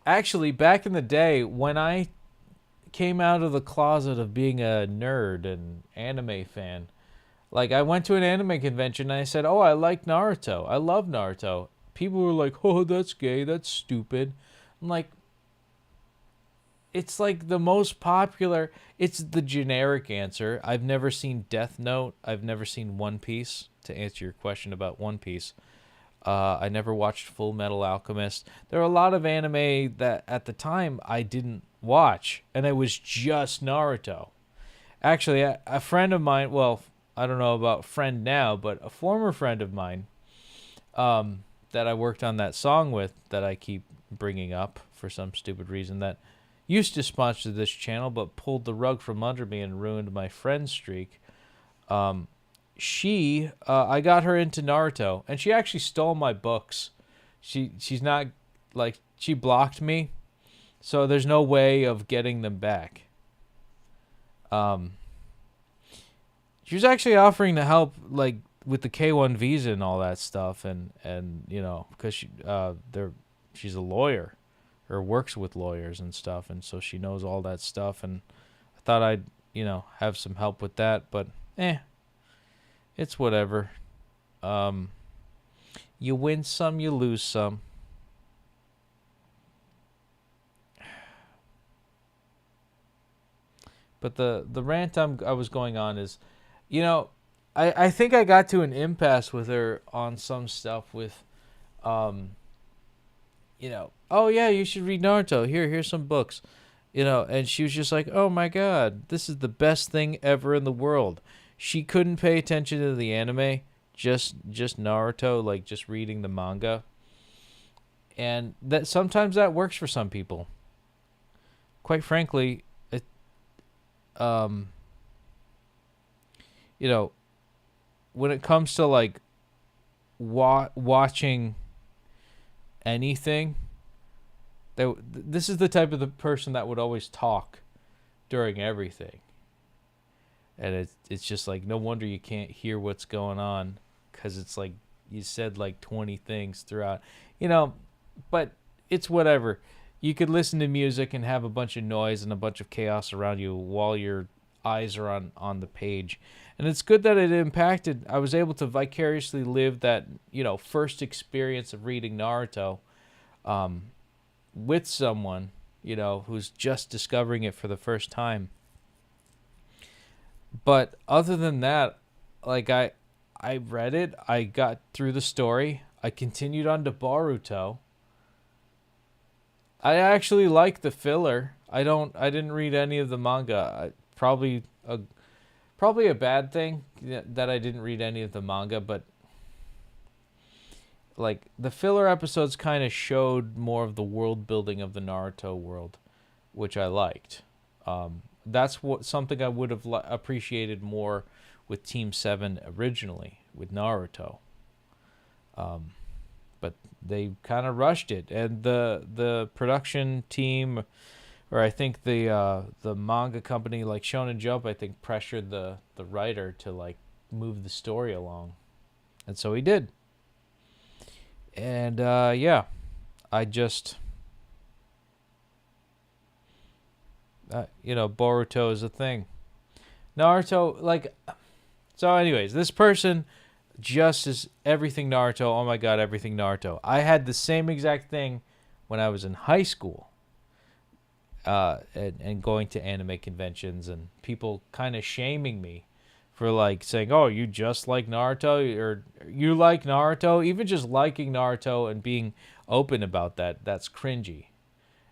Actually, back in the day, when I came out of the closet of being a nerd and anime fan, like I went to an anime convention and I said, "Oh, I like Naruto. I love Naruto." People were like, "Oh, that's gay. That's stupid." I'm like, it's like the most popular. It's the generic answer. I've never seen Death Note. I've never seen One Piece. To answer your question about One Piece. I never watched Full Metal Alchemist. There are a lot of anime that at the time I didn't watch, and it was just Naruto. Actually, a friend of mine, well, I don't know about friend now, but a former friend of mine that I worked on that song with, that I keep bringing up for some stupid reason, that used to sponsor this channel but pulled the rug from under me and ruined my friend streak. I got her into Naruto, and she actually stole my books. She's not, like, she blocked me, so there's no way of getting them back. She was actually offering to help, like, with the K1 visa and all that stuff, and you know, because she's a lawyer, or works with lawyers and stuff, and so she knows all that stuff, and I thought I'd, you know, have some help with that, but it's whatever. You win some, you lose some. But the rant I was going on is, you know, I think I got to an impasse with her on some stuff with, you know, oh yeah, you should read Naruto. Here's some books, you know, and she was just like, oh my god, this is the best thing ever in the world. She couldn't pay attention to the anime, just Naruto, like just reading the manga. And that sometimes that works for some people. Quite frankly, it, you know, when it comes to like watching anything, this is the type of the person that would always talk during everything. And it's just like, no wonder you can't hear what's going on, because it's like you said like 20 things throughout, you know, but it's whatever. You could listen to music and have a bunch of noise and a bunch of chaos around you while your eyes are on the page. And it's good that it impacted. I was able to vicariously live that, you know, first experience of reading Naruto with someone, you know, who's just discovering it for the first time. But other than that, like I read it, I got through the story, I continued on to Boruto. I actually like the filler. I didn't read any of the manga. probably a bad thing that I didn't read any of the manga, but like the filler episodes kind of showed more of the world building of the Naruto world, which I liked. That's something I would have appreciated more with Team 7 originally with Naruto. But they kind of rushed it, and the production team, or I think the manga company like Shonen Jump, I think pressured the writer to like move the story along, and so he did. And yeah, I just Boruto is a thing. Naruto, like, so anyways, this person just is everything Naruto. Oh my god, everything Naruto. I had the same exact thing when I was in high school. And going to anime conventions and people kind of shaming me for like saying, oh, you just like Naruto, or you like Naruto. Even just liking Naruto and being open about that's cringy.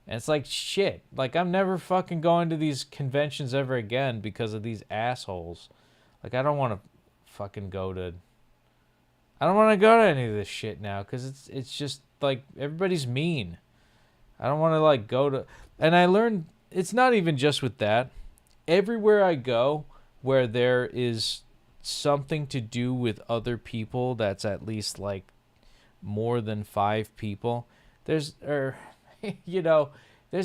And it's like, shit, like I'm never fucking going to these conventions ever again because of these assholes. Like I don't want to fucking go to any of this shit now because it's just like everybody's mean. I don't want to like go to, and I learned it's not even just with that. Everywhere I go where there is something to do with other people that's at least like more than 5 people, there's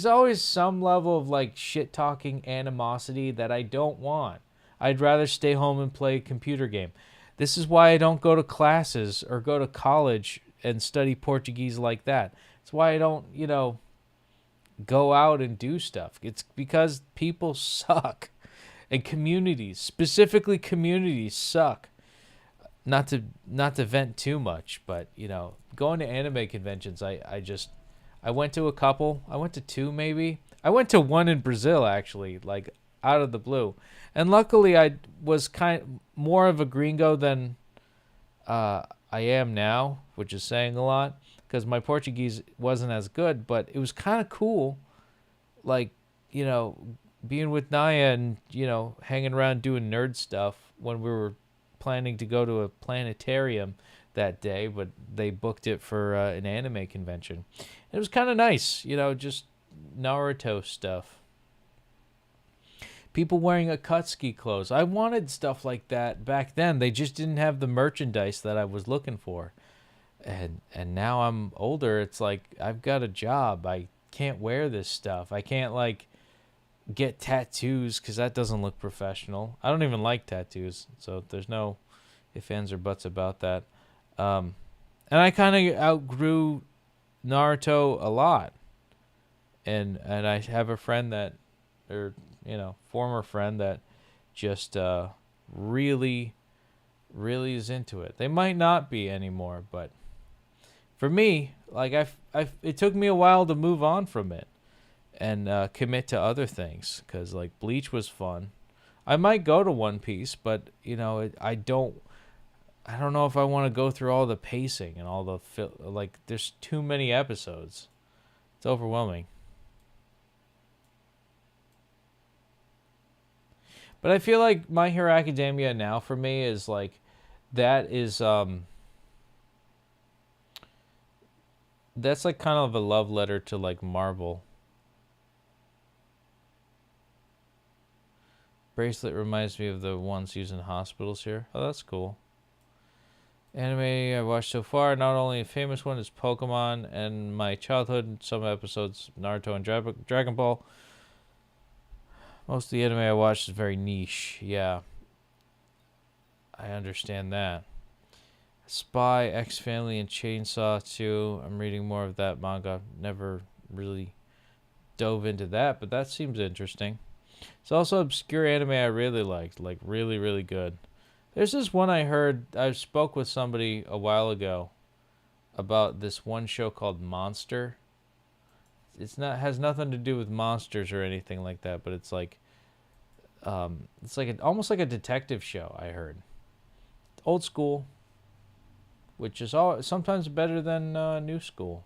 always some level of like shit talking animosity that I don't want. I'd rather stay home and play a computer game. This is why I don't go to classes or go to college and study Portuguese like that. It's why I don't, go out and do stuff. It's because people suck. And communities, specifically communities, suck. Not to vent too much, but, going to anime conventions, I went to a couple. I went to 2 maybe. I went to one in Brazil, actually, like out of the blue. And luckily I was kind of more of a gringo than I am now, which is saying a lot. Because my Portuguese wasn't as good, but it was kind of cool, like, being with Naya and, hanging around doing nerd stuff when we were planning to go to a planetarium that day, but they booked it for an anime convention. It was kind of nice, just Naruto stuff. People wearing Akatsuki clothes. I wanted stuff like that back then. They just didn't have the merchandise that I was looking for. And now I'm older, it's like I've got a job. I can't wear this stuff. I can't like get tattoos because that doesn't look professional. I don't even like tattoos, so there's no ifs, ands, or buts about that. And I kind of outgrew Naruto a lot. And I have a friend that, or former friend that just really is into it. They might not be anymore, but for me, like it took me a while to move on from it and commit to other things, because like Bleach was fun. I might go to One Piece, but I don't know if I want to go through all the pacing and all the like. There's too many episodes. It's overwhelming. But I feel like My Hero Academia now for me is like that is that's like kind of a love letter to like Marvel. Bracelet reminds me of the ones used in hospitals here. Oh, that's cool. Anime I watched so far, not only a famous one is Pokemon and my childhood, some episodes Naruto and Dragon Ball. Most of the anime I watched is very niche. Yeah. I understand that. Spy, X-Family, and Chainsaw 2. I'm reading more of that manga. Never really dove into that, but that seems interesting. It's also obscure anime I really liked, like really, really good. There's this one I heard, I spoke with somebody a while ago about this one show called Monster. Has nothing to do with monsters or anything like that, but it's like almost like a detective show, I heard. Old school, which is sometimes better than new school.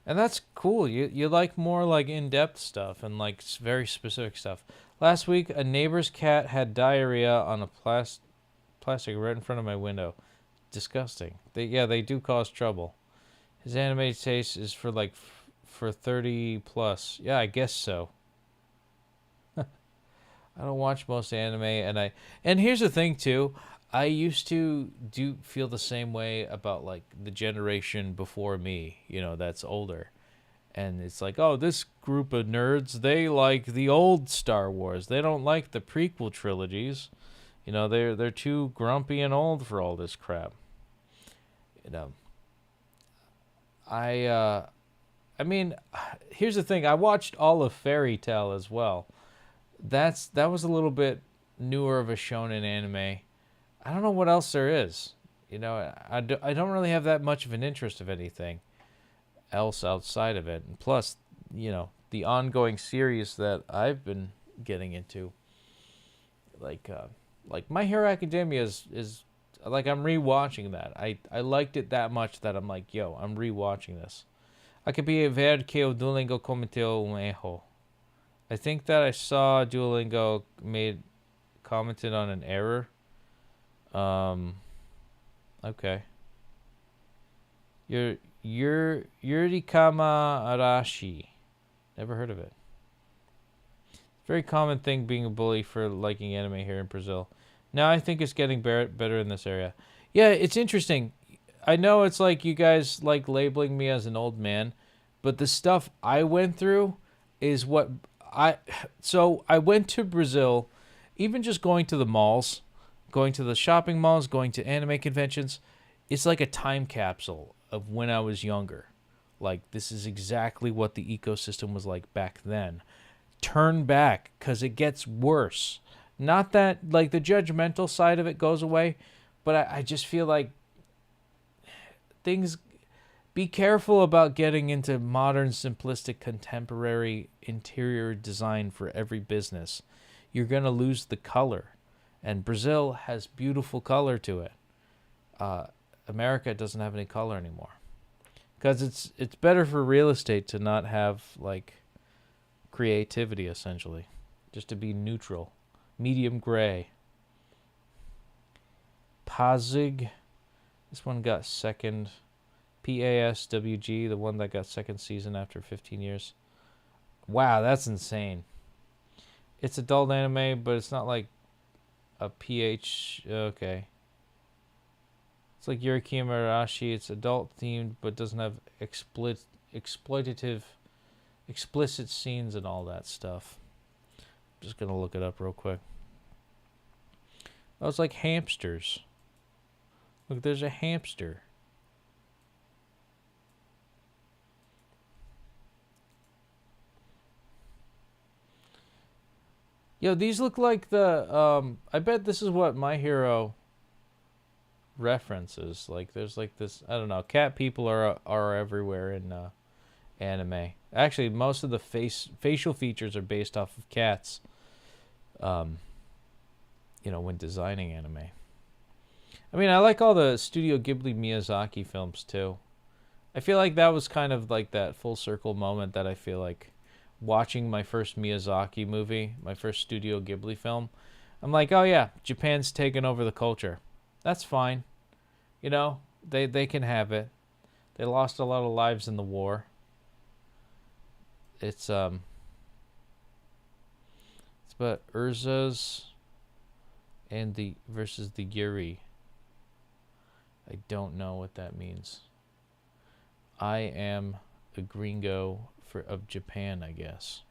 And that's cool. You like more like in-depth stuff and like very specific stuff. Last week, a neighbor's cat had diarrhea on a plastic right in front of my window. Disgusting. They do cause trouble. His anime taste is for like for 30 plus. Yeah, I guess so. I don't watch most anime, and here's the thing too. I used to feel the same way about like the generation before me, that's older. And it's like, oh, this group of nerds, they like the old Star Wars. They don't like the prequel trilogies. They're too grumpy and old for all this crap. I mean, here's the thing. I watched all of Fairy Tail as well. That was a little bit newer of a shonen anime. I don't know what else there is. I don't really have that much of an interest of anything else outside of it. And plus, the ongoing series that I've been getting into, like My Hero Academia is like, I'm rewatching that. I liked it that much that I'm like, yo, I'm rewatching this. Acabei de ver que o Duolingo cometeu erro. I think that I saw Duolingo commented on an error. Okay. Yurikama Arashi. Never heard of it. Very common thing being a bully for liking anime here in Brazil. Now I think it's getting better in this area. Yeah, it's interesting. I know it's like you guys like labeling me as an old man, but the stuff I went through is what so I went to Brazil, even just going to the malls, going to the shopping malls, going to anime conventions. It's like a time capsule of when I was younger. Like, this is exactly what the ecosystem was like back then. Turn back, because it gets worse. Not that, like, the judgmental side of it goes away, but I just feel like things... Be careful about getting into modern, simplistic, contemporary interior design for every business. You're going to lose the color. And Brazil has beautiful color to it. America doesn't have any color anymore. Because it's better for real estate to not have, like, creativity, essentially. Just to be neutral. Medium gray. Pazig. This one got second... PASWG, the one that got second season after 15 years. Wow, that's insane. It's adult anime, but it's not like a PH... Okay. It's like Yurikima Arashi. It's adult themed, but doesn't have explicit scenes and all that stuff. I'm just going to look it up real quick. Oh, it's like hamsters. Look, there's a hamster. Yo, these look like the, I bet this is what My Hero references. Like, there's like this, I don't know, cat people are everywhere in anime. Actually, most of the facial features are based off of cats, when designing anime. I mean, I like all the Studio Ghibli Miyazaki films, too. I feel like that was kind of like that full circle moment that I feel like watching my first Miyazaki movie, my first Studio Ghibli film, I'm like, oh yeah, Japan's taken over the culture. That's fine. They can have it. They lost a lot of lives in the war. It's but Urza's and the versus the Yuri. I don't know what that means. I am a gringo of Japan, I guess.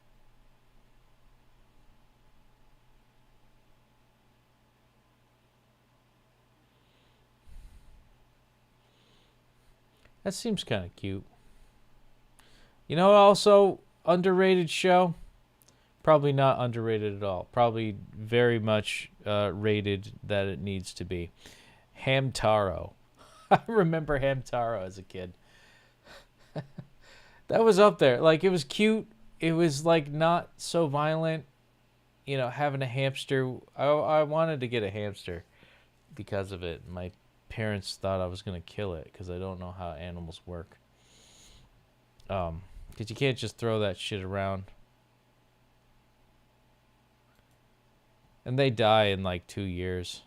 That seems kind of cute. Also underrated show? Probably not underrated at all. Probably very much rated that it needs to be. Hamtaro. I remember Hamtaro as a kid. That was up there. Like, it was cute. It was, like, not so violent. Having a hamster. I wanted to get a hamster because of it. My parents thought I was going to kill it because I don't know how animals work. Because you can't just throw that shit around. And they die in like 2 years.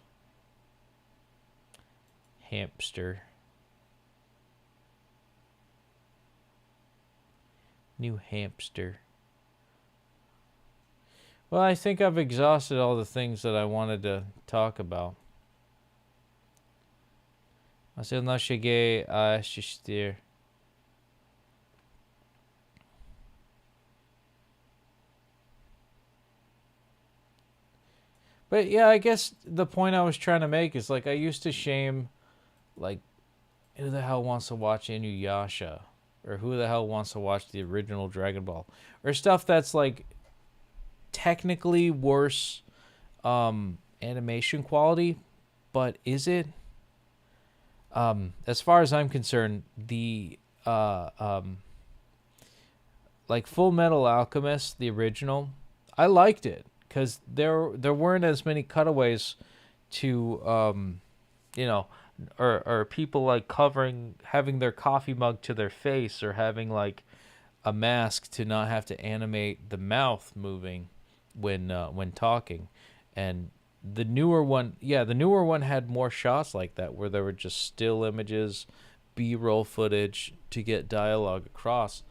Hamster. New hamster. Well, I think I've exhausted all the things that I wanted to talk about. Mas eu não cheguei a assistir. But yeah, I guess the point I was trying to make is like I used to shame, like, who the hell wants to watch Inuyasha? Or who the hell wants to watch the original Dragon Ball? Or stuff that's like technically worse animation quality, but is it? As far as I'm concerned, the like Full Metal Alchemist, the original, I liked it because there weren't as many cutaways to you know, or people like having their coffee mug to their face, or having like a mask to not have to animate the mouth moving when talking. And the newer one had more shots like that, where there were just still images, B-roll footage to get dialogue across.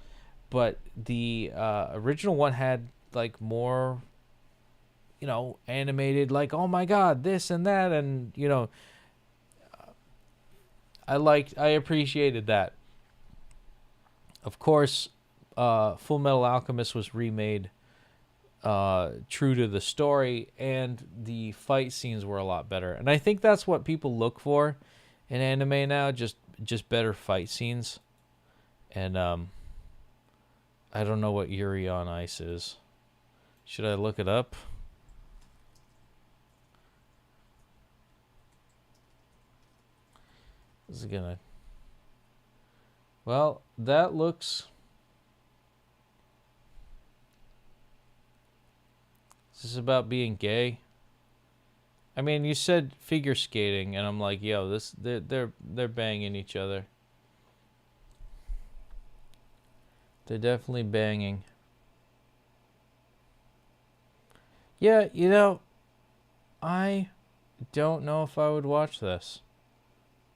But the original one had like more, you know, animated, like, oh my god, this and that, and you know, I appreciated that. Of course, Full Metal Alchemist was remade true to the story, and the fight scenes were a lot better. And I think that's what people look for in anime now, just better fight scenes. And I don't know what Yuri on Ice is. Should I look it up? This is gonna... Well, that looks... Is this about being gay? I mean, you said figure skating, and I'm like, yo, they're banging each other. They're definitely banging. Yeah, you know, I don't know if I would watch this.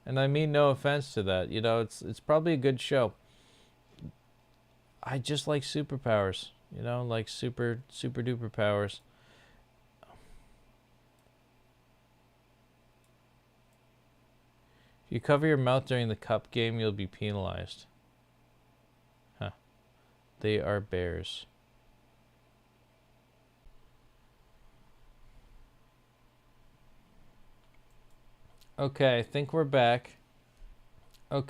And I mean no offense to that. You know, it's probably a good show. I just like superpowers. You know, like super duper powers. If you cover your mouth during the cup game, you'll be penalized. Huh. They are bears. Okay, I think we're back. To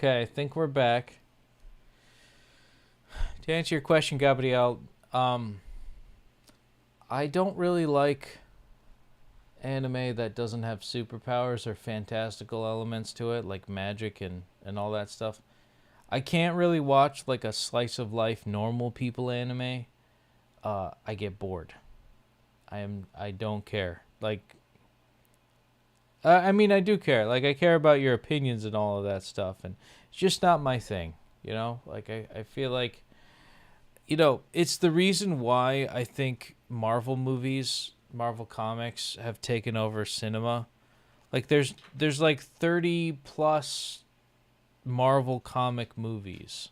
answer your question, Gabrielle, I don't really like anime that doesn't have superpowers or fantastical elements to it, like magic and all that stuff. I can't really watch like a slice of life normal people anime. I get bored. I don't care. Like, I mean, I do care. Like, I care about your opinions and all of that stuff, and it's just not my thing, you know? Like, I feel like, you know, it's the reason why I think Marvel movies, Marvel comics have taken over cinema. Like, there's like 30 plus Marvel comic movies,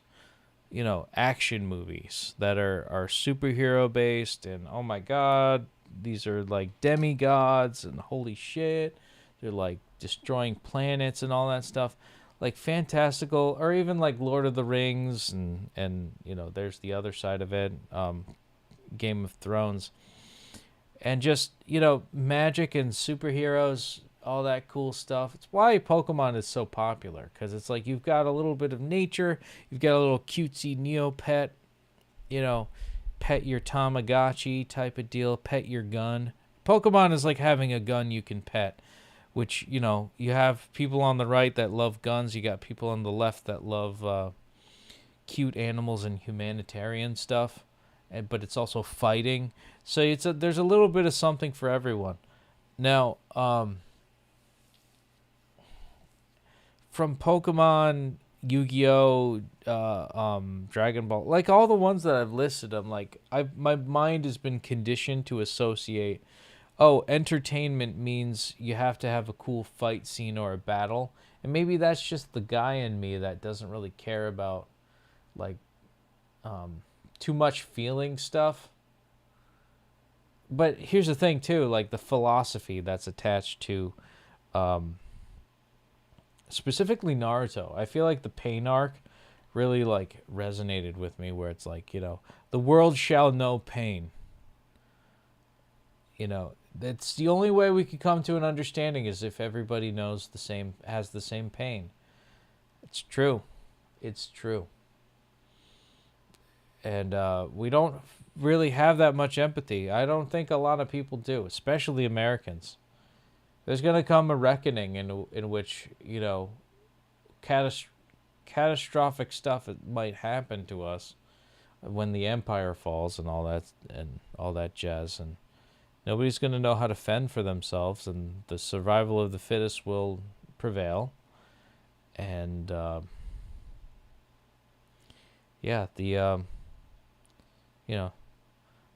you know, action movies that are superhero based, and oh my god, these are like demigods, and holy shit, they're like destroying planets and all that stuff. Like fantastical, or even like Lord of the Rings, and you know, there's the other side of it, Game of Thrones. And just, you know, magic and superheroes, all that cool stuff. It's why Pokemon is so popular, because it's like you've got a little bit of nature, you've got a little cutesy Neopet, you know, pet your Tamagotchi type of deal, pet your gun. Pokemon is like having a gun you can pet, which, you know, you have people on the right that love guns, you got people on the left that love cute animals and humanitarian stuff. But it's also fighting, so there's a little bit of something for everyone. Now, from Pokemon, Yu-Gi-Oh, Dragon Ball, like all the ones that I've listed, I'm like, my mind has been conditioned to associate, oh, entertainment means you have to have a cool fight scene or a battle, and maybe that's just the guy in me that doesn't really care about like too much feeling stuff. But here's the thing too, like the philosophy that's attached to specifically Naruto. I feel like the pain arc really like resonated with me, where it's like, the world shall know pain. That's the only way we could come to an understanding, is if everybody has the same pain. It's true. It's true. And we don't really have that much empathy. I don't think a lot of people do, especially Americans. There's going to come a reckoning in which, catastrophic stuff might happen to us when the empire falls and all that jazz, and nobody's going to know how to fend for themselves, and the survival of the fittest will prevail. And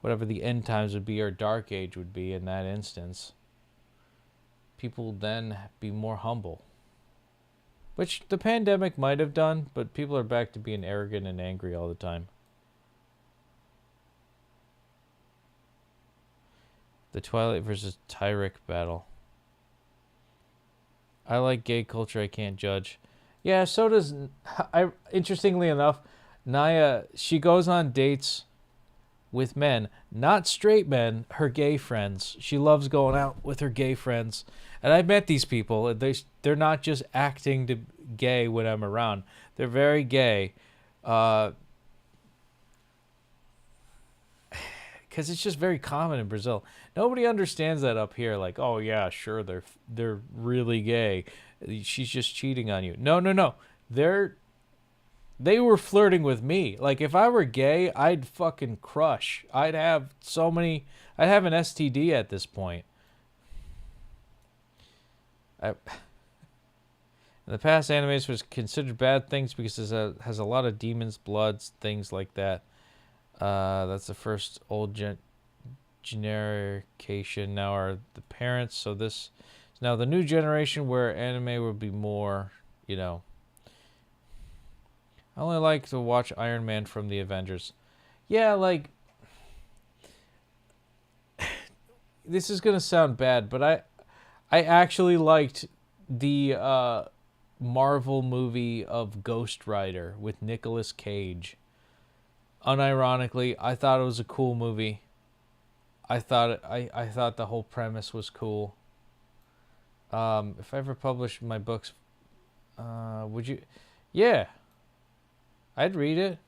whatever the end times would be, or dark age would be in that instance, people will then be more humble. Which the pandemic might have done, but people are back to being arrogant and angry all the time. The Twilight versus Tyrick battle. I like gay culture, I can't judge. Yeah, so does... Interestingly enough, Naya, she goes on dates with men, not straight men, her gay friends. She loves going out with her gay friends. And I've met these people. They're not just acting to gay when I'm around. They're very gay. Because it's just very common in Brazil. Nobody understands that up here. Like, oh yeah, sure, they're really gay. She's just cheating on you. No. They were flirting with me. Like, if I were gay, I'd fucking crush. I'd have an STD at this point. In the past, animes was considered bad things because it has a lot of demons, bloods, things like that. That's the first old generation. Now are the parents. So this is now the new generation, where anime will be more, I only like to watch Iron Man from the Avengers. Yeah, like, this is gonna sound bad, but I actually liked the Marvel movie of Ghost Rider with Nicolas Cage. Unironically, I thought it was a cool movie. I thought the whole premise was cool. If I ever published my books, would you? Yeah, I'd read it.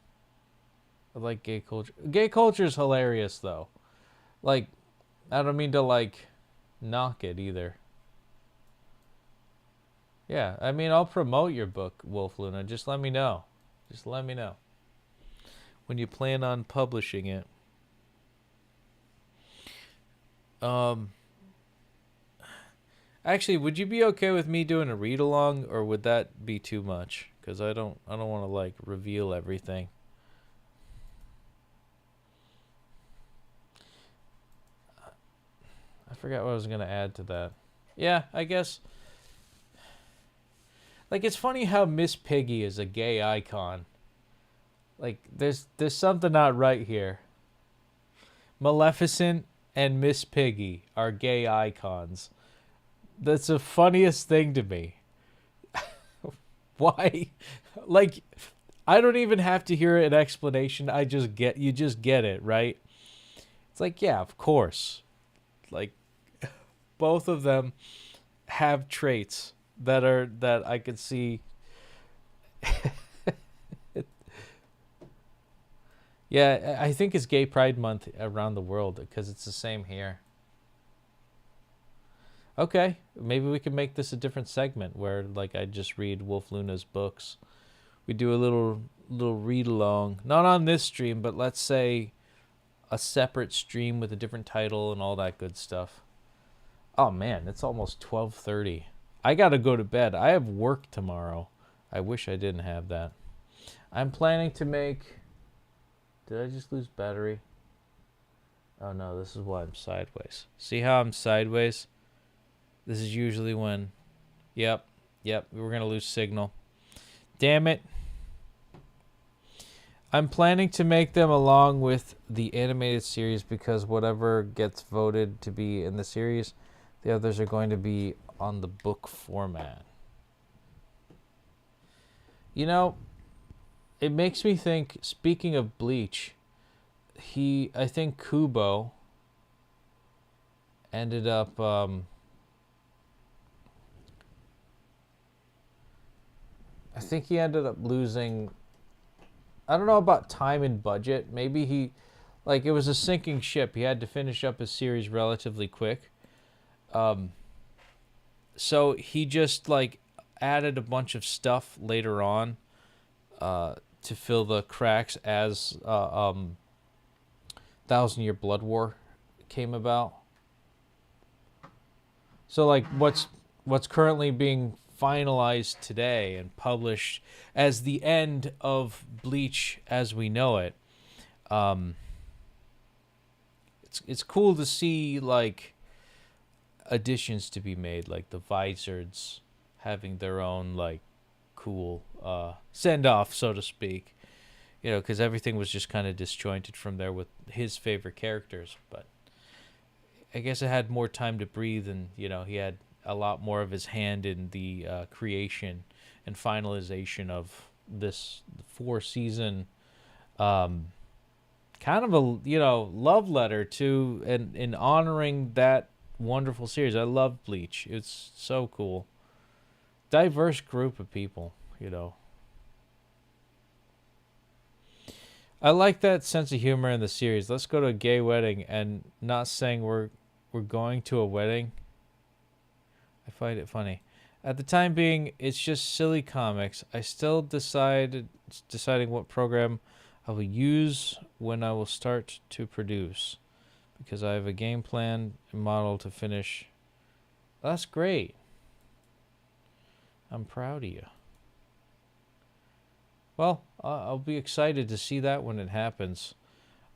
I like gay culture. Gay culture is hilarious, though. Like, I don't mean to like knock it either. Yeah, I mean, I'll promote your book, Wolf Luna. Just let me know. Just let me know when you plan on publishing it. Actually, would you be okay with me doing a read along, or would that be too much? Because I don't want to like reveal everything. I forgot what I was gonna add to that. Yeah, I guess. Like, it's funny how Miss Piggy is a gay icon. Like, there's something not right here. Maleficent and Miss Piggy are gay icons. That's the funniest thing to me. Why? Like, I don't even have to hear an explanation. You just get it, right? It's like, yeah, of course. Like, both of them have traits that I could see. Yeah, I think it's Gay Pride Month around the world, because it's the same here. Okay, maybe we can make this a different segment where, like, I just read Wolf Luna's books. We do a little read along, not on this stream, but let's say a separate stream with a different title and all that good stuff. Oh man, it's almost 12:30. I gotta go to bed. I have work tomorrow. I wish I didn't have that. I'm planning to make... Did I just lose battery? Oh no, this is why I'm sideways. See how I'm sideways? This is usually when... Yep, we're going to lose signal. Damn it. I'm planning to make them along with the animated series because whatever gets voted to be in the series, the others are going to be on the book format. You know, it makes me think, speaking of Bleach, I think Kubo ended up, I think he ended up losing, I don't know about time and budget. Maybe it was a sinking ship. He had to finish up his series relatively quick. So he just, added a bunch of stuff later on to fill the cracks as Thousand Year Blood War came about. So, what's currently being finalized today and published as the end of Bleach as we know it. It's cool to see additions to be made, like the Vizards having their own cool send off, so to speak. You know, because everything was just kind of disjointed from there with his favorite characters, but I guess it had more time to breathe, and he had a lot more of his hand in the creation and finalization of this 4-season kind of a love letter to and in honoring that wonderful series. I love Bleach. It's so cool. Diverse group of people, I like that sense of humor in the series. Let's go to a gay wedding and not saying we're going to a wedding. I find it funny. At the time being, it's just silly comics. I still deciding what program I will use when I will start to produce, because I have a game plan and model to finish. That's great. I'm proud of you. Well, I'll be excited to see that when it happens.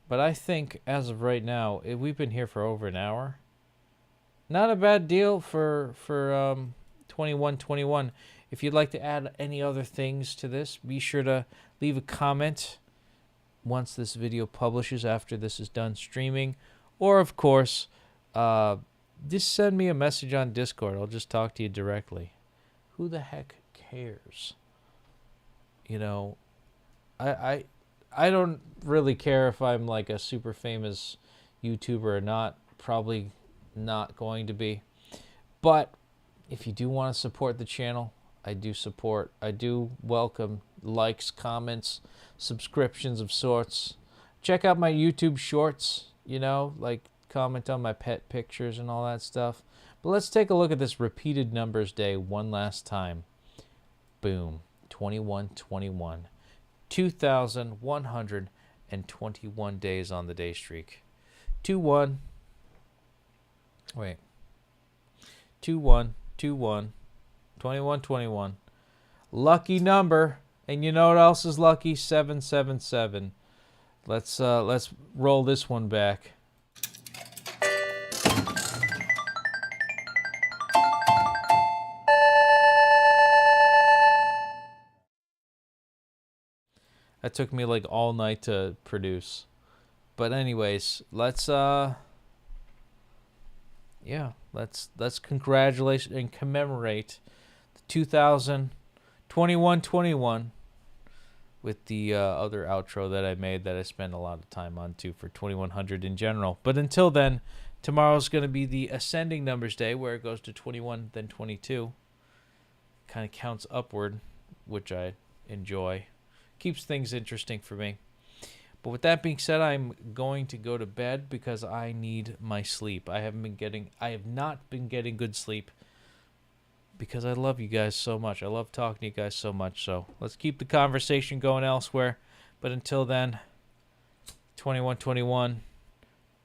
But I think, as of right now, we've been here for over an hour. Not a bad deal for 2121. If you'd like to add any other things to this, be sure to leave a comment once this video publishes, after this is done streaming. Or, of course, just send me a message on Discord. I'll just talk to you directly. Who the heck cares? I don't really care if I'm a super famous YouTuber or not. Probably not going to be. But if you do want to support the channel, I do welcome likes, comments, subscriptions of sorts. Check out my YouTube shorts, comment on my pet pictures and all that stuff. But let's take a look at this repeated numbers day one last time. Boom. 2121. 2,121 days on the day streak. 2-1. Wait. 2-1. 2-1. 21-21. Lucky number. And you know what else is lucky? 777. Let's roll this one back. That took me all night to produce. But anyways, let's congratulate and commemorate the 2021 with the other outro that I made that I spent a lot of time on too for 2100 in general. But until then, tomorrow's going to be the ascending numbers day, where it goes to 21, then 22. Kind of counts upward, which I enjoy. Keeps things interesting for me. But with that being said, I'm going to go to bed because I need my sleep. I have not been getting good sleep because I love you guys so much. I love talking to you guys so much. So let's keep the conversation going elsewhere. But until then, 2121,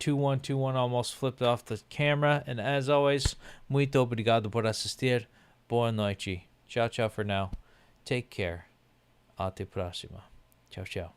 2121 almost flipped off the camera. And as always, muito obrigado por assistir. Boa noite. Ciao, ciao for now. Take care. Até próxima. Tchau, tchau.